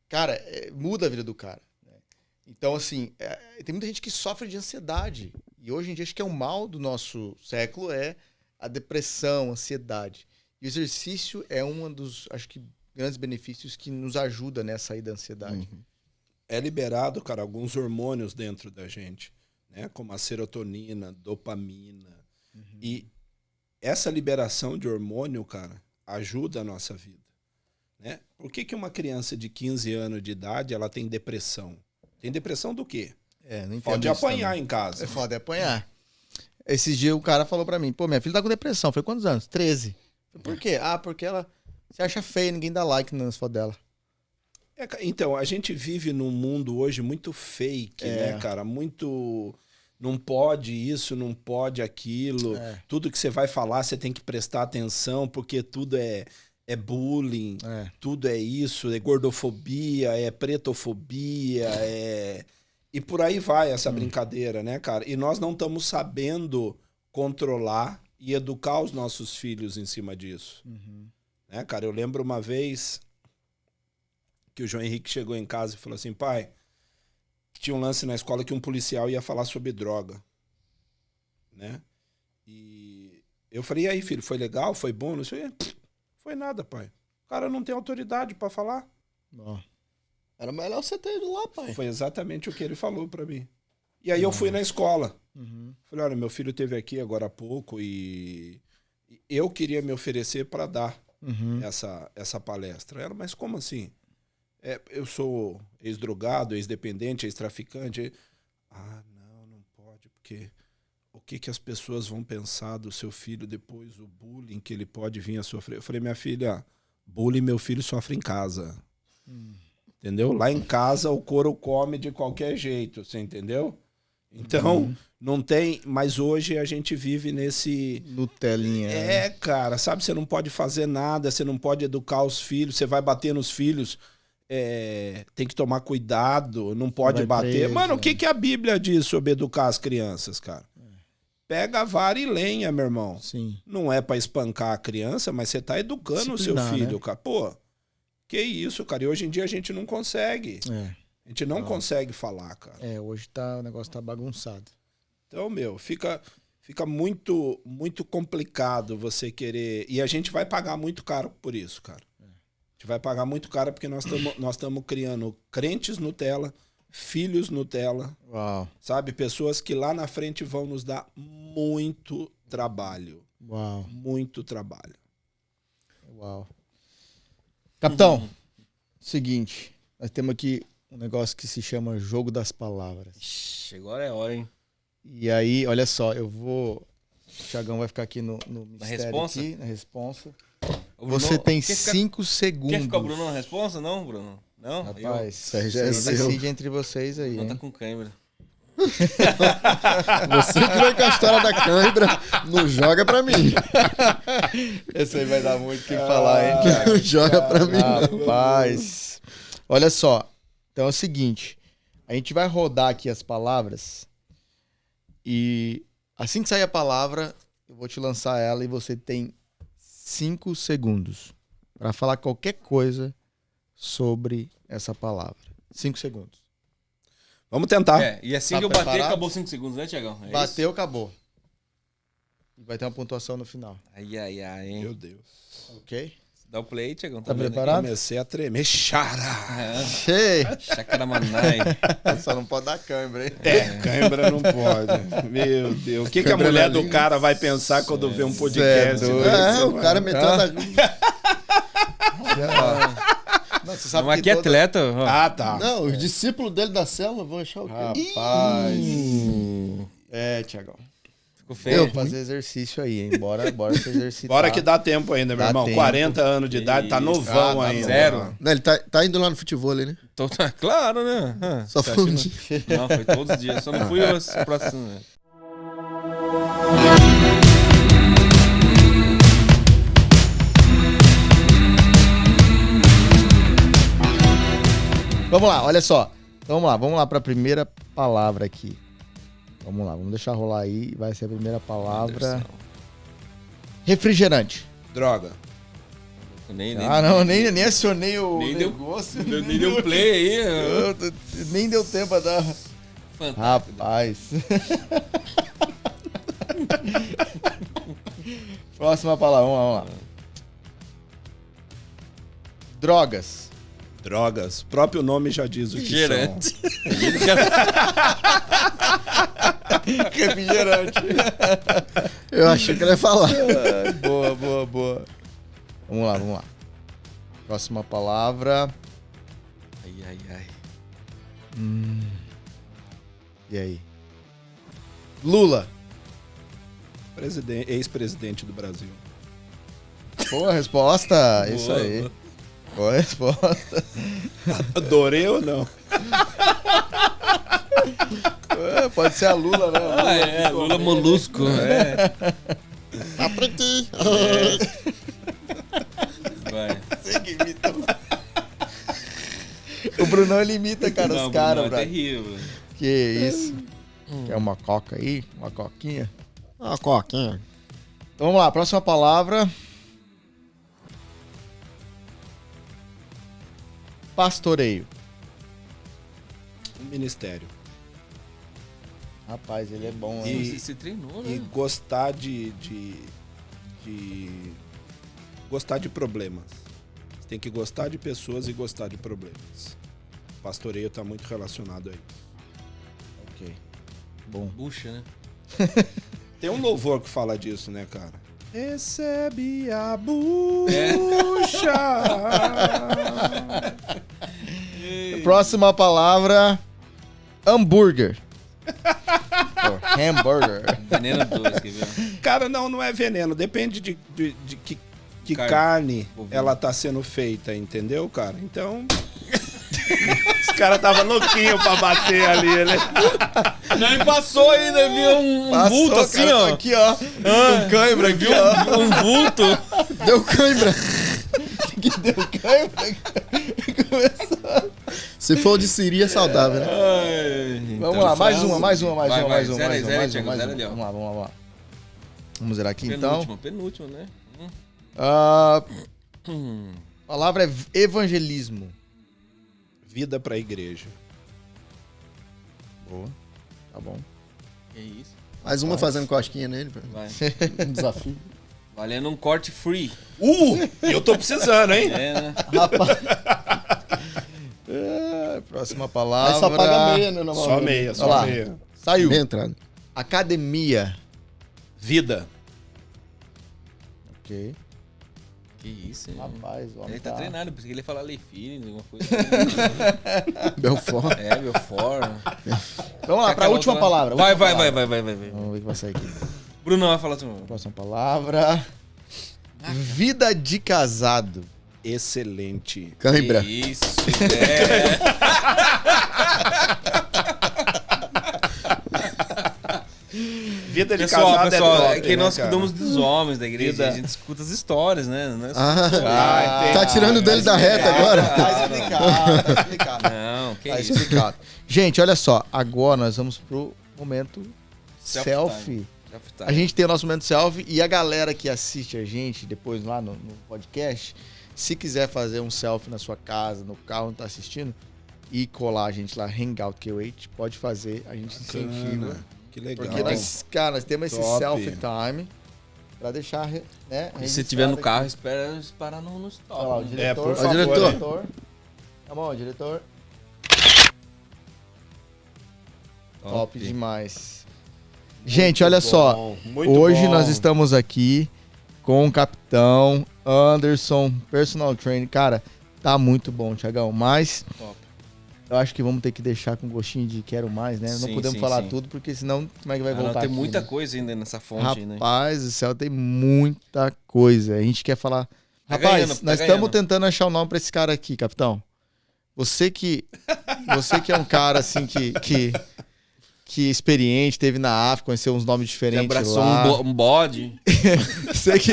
Cara, muda a vida do cara. Né? Então, assim, tem muita gente que sofre de ansiedade. E hoje em dia acho que é o mal do nosso século, é a depressão, a ansiedade. E o exercício é um dos, acho que, grandes benefícios que nos ajuda, né, a sair da ansiedade. É liberado, cara, alguns hormônios dentro da gente, né? Como a serotonina, dopamina. E essa liberação de hormônio, cara, ajuda a nossa vida, né? Por que uma criança de 15 anos de idade, ela tem depressão? Tem depressão do quê? Não entendo Pode isso apanhar também. em casa. É foda apanhar. Esses dias o cara falou pra mim, pô, minha filha tá com depressão. Foi quantos anos? 13. Falei, por quê? Ah, porque ela se acha feia, ninguém dá like nas fotos dela. Então, a gente vive num mundo hoje muito fake, né, cara? Muito... Não pode isso, não pode aquilo. Tudo que você vai falar, você tem que prestar atenção, porque tudo é bullying, tudo é isso, é gordofobia, é pretofobia, E por aí vai essa brincadeira, né, cara? E nós não estamos sabendo controlar e educar os nossos filhos em cima disso. Né, cara? Eu lembro uma vez que o João Henrique chegou em casa e falou assim, pai, tinha um lance na escola que um policial ia falar sobre droga, né? E eu falei, e aí, filho, foi legal? Foi bom? Não sei. Foi nada, pai. O cara não tem autoridade pra falar. Era melhor você ter ido lá, pai. Foi exatamente o que ele falou pra mim. E aí eu fui na escola. Falei, olha, meu filho esteve aqui agora há pouco e eu queria me oferecer para dar essa palestra. Ela, mas como assim? Eu sou ex-drogado, ex-dependente, ex-traficante. Não pode, porque o que as pessoas vão pensar do seu filho depois, o bullying que ele pode vir a sofrer? Eu falei, minha filha, bullying meu filho sofre em casa. Entendeu? Lá em casa o couro come de qualquer jeito, você entendeu? Então, não tem... Mas hoje a gente vive nesse... Nutelinha. Cara, sabe? Você não pode fazer nada, você não pode educar os filhos, você vai bater nos filhos, tem que tomar cuidado, não pode bater. Preso, Mano, o que a Bíblia diz sobre educar as crianças, cara? Pega a vara e lenha, meu irmão. Sim. Não é pra espancar a criança, mas você tá educando o seu filho, né? cara. Pô, que isso, cara? E hoje em dia a gente não consegue. A gente não consegue falar, cara. Hoje o negócio tá bagunçado. Então, fica muito, muito complicado você querer... E a gente vai pagar muito caro por isso, cara. A gente vai pagar muito caro porque nós estamos criando crentes Nutella, filhos Nutella, Uau. sabe? Pessoas que lá na frente vão nos dar muito trabalho. Uau. Muito trabalho. Uau. Capitão, seguinte, nós temos aqui um negócio que se chama Jogo das Palavras. Ixi, agora é hora, hein? E aí, olha só, o Thiagão vai ficar aqui no mistério, responsa? aqui, na responsa. O Bruno- Você tem quer ficar- 5 segundos. Quer ficar o Bruno na resposta? Não, Bruno? Não? Rapaz, Isso aí já é você seu. decide entre vocês aí, Não hein? tá com câimbra. Você que veio com a história da câimbra, não joga pra mim. Esse aí vai dar muito o que falar, hein? Não joga pra mim. Rapaz. Olha só. Então é o seguinte. A gente vai rodar aqui as palavras. E assim que sair a palavra, eu vou te lançar ela e você tem 5 segundos para falar qualquer coisa sobre essa palavra. 5 segundos. Vamos tentar. E assim Tá que eu bater, preparado? acabou 5 segundos, né, Thiagão? É Bateu, acabou. E vai ter uma pontuação no final. isso? Ai, hein? Meu Deus. Ok? Dá o play, Thiagão. Tá vendo aqui? preparado? Comecei a tremer. Chara! Cheio. Chacaramanai. Só não pode dar câimbra, hein? Câimbra não pode. Meu Deus. O que a mulher do cara vai pensar quando vê um podcast? Cê é né? É, o cara metendo a... Não, você sabe Mas que aqui é toda- atleta. ó. Ah, tá. Não, os discípulos dele da célula vão achar o quê? Rapaz. Thiagão. Ficou feio. Vamos fazer exercício aí, hein? Bora se exercitar. Bora que dá tempo ainda, meu Dá irmão. tempo. 40 anos de idade, tá novão tá ainda. zero. Não, ele tá indo lá no futebol ali, né? Então tá claro, né? Só Tá foi um achando- dia. Não, foi todos os dias. Só não fui os próximos. Né? Vamos lá, olha só. Então, vamos lá para a primeira palavra aqui. Vamos lá, vamos deixar rolar aí. Vai ser a primeira palavra. Anderson. Refrigerante. Droga. Nem Não, nem acionei o Nem deu- negócio. nem deu play aí. Nem deu tempo a dar. Fantástico. Rapaz. Próxima palavra, vamos lá. Drogas. Drogas. O próprio nome já diz o que Refrigerante. Refrigerante. Eu achei que ele ia falar. Boa. Vamos lá. Próxima palavra. Ai. E aí? Lula. são. Ex-presidente do Brasil. Boa resposta. Isso Boa, aí. boa. Boa resposta. Adorei ou não? Pode ser a Lula, né? Lula molusco. É. Aprendi. Vai. O Brunão ele imita, cara, Não, os caras, Bruno, é bro. terrível. Que isso? Quer uma coca aí? Uma coquinha? Uma coquinha. Então vamos lá, próxima palavra. Pastoreio. Ministério. Rapaz, ele é bom, E- hein? Você treinou, E né? gostar de gostar de problemas. Você tem que gostar de pessoas e gostar de problemas. Pastoreio tá muito relacionado aí. Ok. Bom. Bucha, né? Tem um louvor que fala disso, né, cara? Recebe a bucha. Próxima palavra. Hambúrguer. Ou hambúrguer. Veneno 2, quer ver? Cara, não é veneno. Depende de que carne Bovina. ela tá sendo feita, entendeu, cara? Então, Os caras tava louquinho pra bater ali, né? Não, passou ainda, viu um Passou, vulto assim, cara, ó. tá aqui, ó. Um cãibra aqui, ó. Um vulto. Deu cãibra. Que deu cãibra. Começou. Se for de Siri, é saudável, né? Vamos lá, mais uma. Vai, zera aí, Thiago, zera ali, ó. Vamos lá. Vamos zerar aqui, então. Penúltimo, né? A palavra é evangelismo. Vida pra igreja. Boa. Tá bom. Que isso. Mais uma fazendo cosquinha nele. Vai. Um desafio. Valendo um corte free. Eu tô precisando, hein? É, né? Rapaz, Próxima aí palavra. só paga meia, né? Só meia, Olha só lá. meia. Saiu. Meia entrada. Academia. Vida. Ok. Que isso, hein? Rapaz, o homem Ele tá treinado, pensei que ele ia falar Leifine, alguma coisa. Belfort. É, meu fora. Vamos lá, pra última palavra. Vai. Vamos ver o que vai sair aqui. Bruno vai falar também. Próxima palavra. Vida de casado. Excelente. Cãibra. Que isso, é. Vida de Pessoal, casado pessoal, é top, é que né, nós cara? cuidamos dos homens da igreja, Vida. a gente escuta as histórias, né? Não é só- Tá tirando dele da reta agora? Tá explicado, tá explicado. Não, que Tá isso. explicado. Gente, olha só. Agora nós vamos pro momento selfie. A gente tem o nosso momento selfie e a galera que assiste a gente depois lá no podcast, se quiser fazer um selfie na sua casa, no carro, não tá assistindo, e colar a gente lá, Hangout Q8, pode fazer, a gente incentiva. Que legal. Porque nós, cara, nós temos esse Top. selfie time pra deixar, né? E se tiver no registrado carro, aqui. espera parar no Olha lá, o stop. né? diretor. por Ó, favor, diretor. Tá bom, diretor. Top demais. Gente, olha só. Muito Hoje bom. nós estamos aqui com o capitão Anderson, personal trainer. Cara, tá muito bom, Thiagão. Mas Top. eu acho que vamos ter que deixar com gostinho de quero mais, né? Não Sim, podemos sim, falar sim. tudo, porque senão como é que vai Ah, não, voltar tem aqui, muita né? coisa ainda nessa fonte, né? Rapaz do céu, tem muita coisa. A gente quer falar. Tá Rapaz, ganhando, nós tá estamos ganhando. tentando achar o nome pra esse cara aqui, capitão. Você que é um cara assim que experiente, teve na África, conheceu uns nomes Ele diferentes abraçou lá. um bode. Você que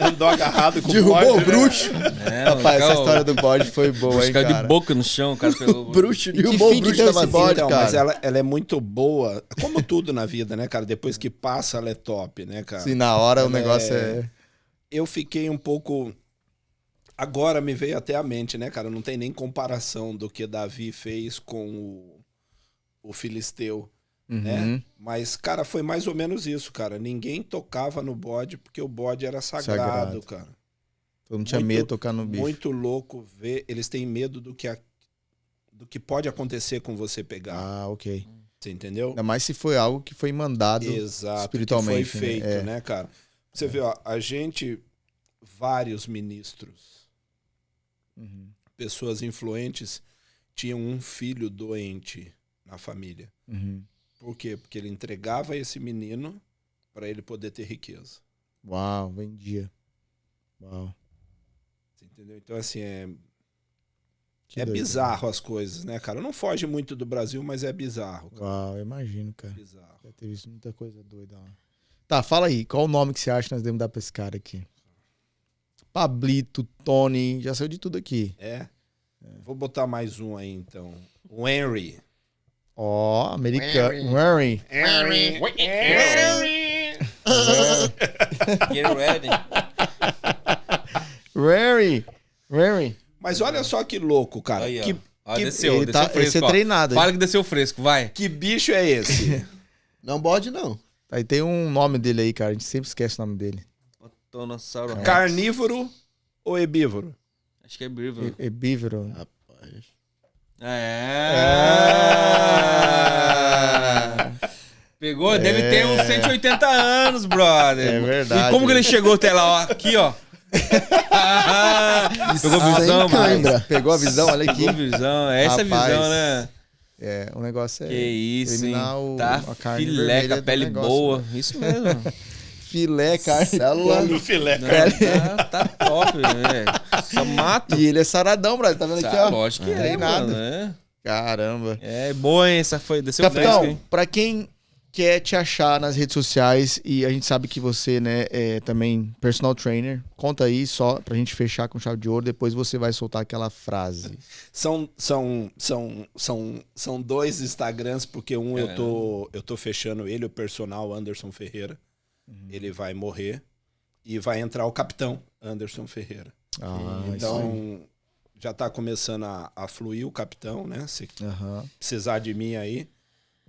Andou agarrado com Derrubou bode, o né? bruxo. É, rapaz, essa história do bode foi boa, hein, Caiu cara. de boca no chão, o cara pegou. Bruxo. E que Derrubou fim o que bruxo deu da esse vazia. bode, Então, cara? mas ela é muito boa, como tudo na vida, né, cara? Depois que passa, ela é top, né, cara? Sim, na hora o Ela negócio é... Eu fiquei um pouco... Agora me veio até à mente, né, cara? Não tem nem comparação do que Davi fez com o Filisteu, né? Uhum. Mas, cara, foi mais ou menos isso, cara. Ninguém tocava no bode porque o bode era sagrado, Sagrado. cara. Eu não tinha Muito- medo de tocar no bicho. Muito louco ver. Eles têm medo do que pode acontecer com você pegar. Ah, ok. Você entendeu? Ainda mais se foi algo que foi mandado Exato. espiritualmente. Que foi feito, né? É. né, cara? Você vê, ó, a gente, vários ministros, Uhum. pessoas influentes, tinham um filho doente na família. Uhum. Por quê? Porque ele entregava esse menino para ele poder ter riqueza. Uau, vendia. Uau. Você entendeu? Então, assim, Que é doido. bizarro as coisas, né, cara? Não foge muito do Brasil, mas é bizarro. Cara. Uau, eu imagino, cara. Bizarro. Já ter visto muita coisa doida lá. Tá, fala aí. Qual o nome que você acha que nós devemos dar pra esse cara aqui? Pablito, Tony, já saiu de tudo aqui. É? Vou botar mais um aí, então. O Henry. Ó, americano. Henry. Get ready. Henry. Mas olha só que louco, cara. Aí, ó. Que, Ó, que- desceu, ele desceu tá- fresco. esse é ó. treinado, hein? Fala que desceu fresco, vai. que bicho é esse? Não bode, não. Aí tem um nome dele aí, cara. A gente sempre esquece o nome dele. Tonossauro Rex. Carnívoro ou herbívoro? Acho que é Brívoro. Herbívoro. Rapaz. Pegou? Deve ter uns 180 anos, brother. É verdade. E como que ele chegou até lá, ó? Aqui, ó. Pegou visão, Sem mano. cãibra. Pegou a visão, olha aqui. Pegou visão. É essa Rapaz, visão, né? É, o negócio é Que isso, hein? eliminar tá a carne vermelha fileca, do pele negócio, boa. né? Isso mesmo. filé, carne. Célula. No filé, Não, cara. tá top, velho. Só mato. E ele é saradão, brother. Tá vendo aqui, ó? Lógico que Tem nada. mano, né? Caramba. É boa, hein? Essa foi. Desceu Capitão, fresco, hein? pra quem quer te achar nas redes sociais, e a gente sabe que você, né, é também personal trainer, conta aí só pra gente fechar com chave de ouro, depois você vai soltar aquela frase. São 2 Instagrams, porque eu tô fechando ele, o personal Anderson Ferreira. Ele vai morrer. E vai entrar o capitão Anderson Ferreira. Então, já tá começando a fluir o capitão, né? Se precisar de mim aí,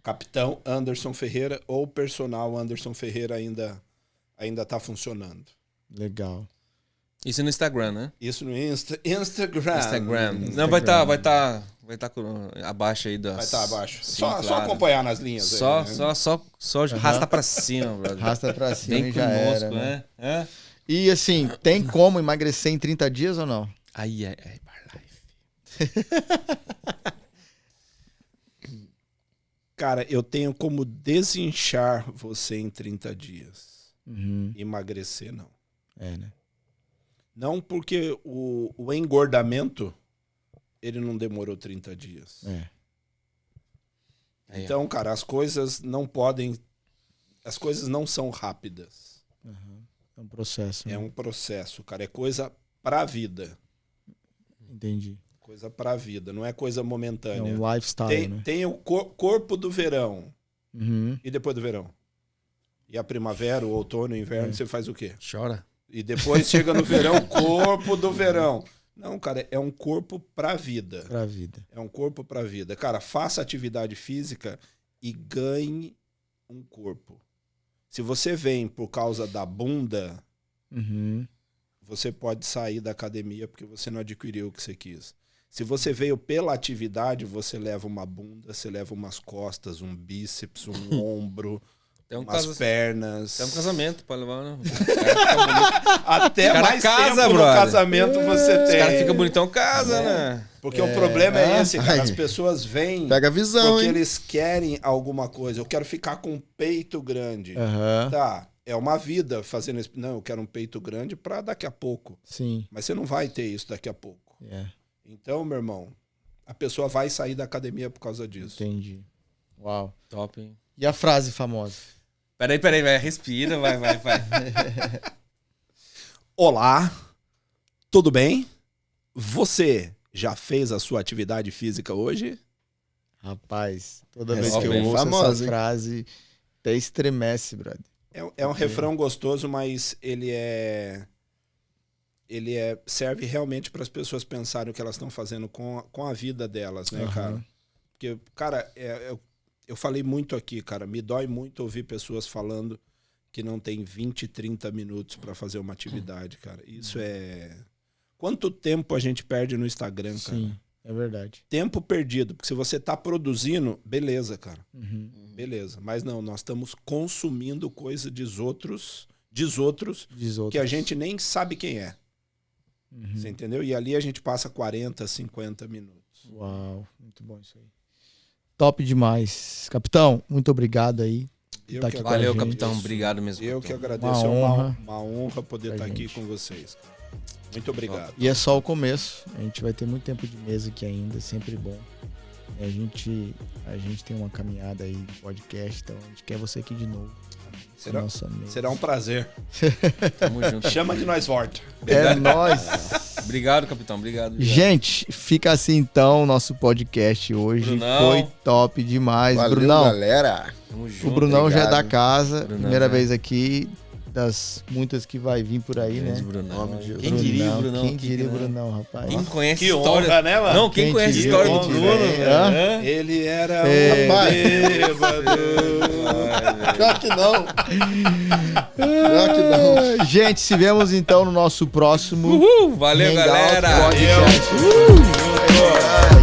capitão Anderson Ferreira ou personal Anderson Ferreira ainda tá funcionando. Legal. Isso no Instagram, né? Isso no Instagram. Não, vai tá abaixo aí das... Vai estar abaixo. Sim, Só claro. acompanhar nas linhas. Só aí, né? arrasta pra cima, brother. Arrasta pra cima Vem e já conosco, era, né? né? E assim, tem como emagrecer em 30 dias ou não? Aí é life. Cara, eu tenho como desinchar você em 30 dias. Uhum. Emagrecer, não. É, né? Não porque o engordamento, ele não demorou 30 dias. É. Então, cara, as coisas não são rápidas. É um processo. É né? um processo, cara. É coisa pra vida. Entendi. Coisa pra vida, não é coisa É momentânea. um lifestyle, né? Tem o corpo do verão. Uhum. E depois do verão? E a primavera, o outono, o inverno, você faz o quê? Chora. E depois chega no verão, corpo do verão. Não, cara, é um corpo pra vida. Pra vida. É um corpo pra vida. Cara, faça atividade física e ganhe um corpo. Se você vem por causa da bunda, Uhum. você pode sair da academia porque você não adquiriu o que você quis. Se você veio pela atividade, você leva uma bunda, você leva umas costas, um bíceps, um ombro, Tem umas pernas. Tem um casamento pra levar, né? Até Os cara mais casa, tempo no brother. casamento você Os tem. caras ficam bonitão casa, né? Porque o problema é esse, cara. Ai. As pessoas vêm Pega a visão, porque hein? eles querem alguma coisa. Eu quero ficar com um peito grande. Aham. Tá, é uma vida fazendo isso. Não, eu quero um peito grande pra daqui a pouco. Sim. Mas você não vai ter isso daqui a pouco. É. Então, meu irmão, a pessoa vai sair da academia por causa disso. Entendi. Uau. Top, hein? E a frase famosa? Peraí, vai. Respira, vai. Olá, tudo bem? Você já fez a sua atividade física hoje? Rapaz, toda É vez que bem eu ouço famosa, essa hein? frase, até estremece, brother. É um refrão gostoso, mas ele serve realmente para as pessoas pensarem o que elas estão fazendo com a vida delas, né, cara? Porque, cara, eu falei muito aqui, cara, me dói muito ouvir pessoas falando que não tem 20, 30 minutos para fazer uma atividade, cara. Isso é... Quanto tempo a gente perde no Instagram, cara? Sim, é verdade. Tempo perdido, porque se você tá produzindo, beleza, cara. Uhum. Beleza. Mas não, nós estamos consumindo coisa dos outros, Diz outro. que a gente nem sabe quem é. Uhum. Você entendeu? E ali a gente passa 40, 50 minutos. Uau, muito bom isso aí. Top demais. Capitão, muito obrigado aí. Eu Tá que aqui com Valeu, a gente. capitão. Obrigado mesmo. Eu que capitão. agradeço. Uma Uma honra poder pra estar aqui gente. com vocês. Muito obrigado. E é só o começo. A gente vai ter muito tempo de mesa aqui ainda, sempre bom. E a gente tem uma caminhada aí de podcast, então a gente quer você aqui de novo. Nossa mesa. Será um prazer. Tamo junto. Chama de nós volta. É nóis. Obrigado, capitão. Obrigado. Gente, fica assim então o nosso podcast hoje. Brunão. Foi top demais. Valeu, Brunão, galera. Tamo o junto. Brunão já é da obrigado. casa. Brunão, Primeira né? vez aqui, das muitas que vai vir por aí, Grande né? Brunão. Nome de Jesus. Quem diria o Brunão? Quem aqui, diria né? Brunão, rapaz? Quem conhece Que a história... honra, né, mano? Não, quem Quem conhece a diria, história do honra, Bruno, velho. velho? Ele era É. um bêbado. Pior que não. Pior que não. Ah, gente, se vemos então no nosso próximo Valeu, Hangout galera. Podcast. Valeu. Ai.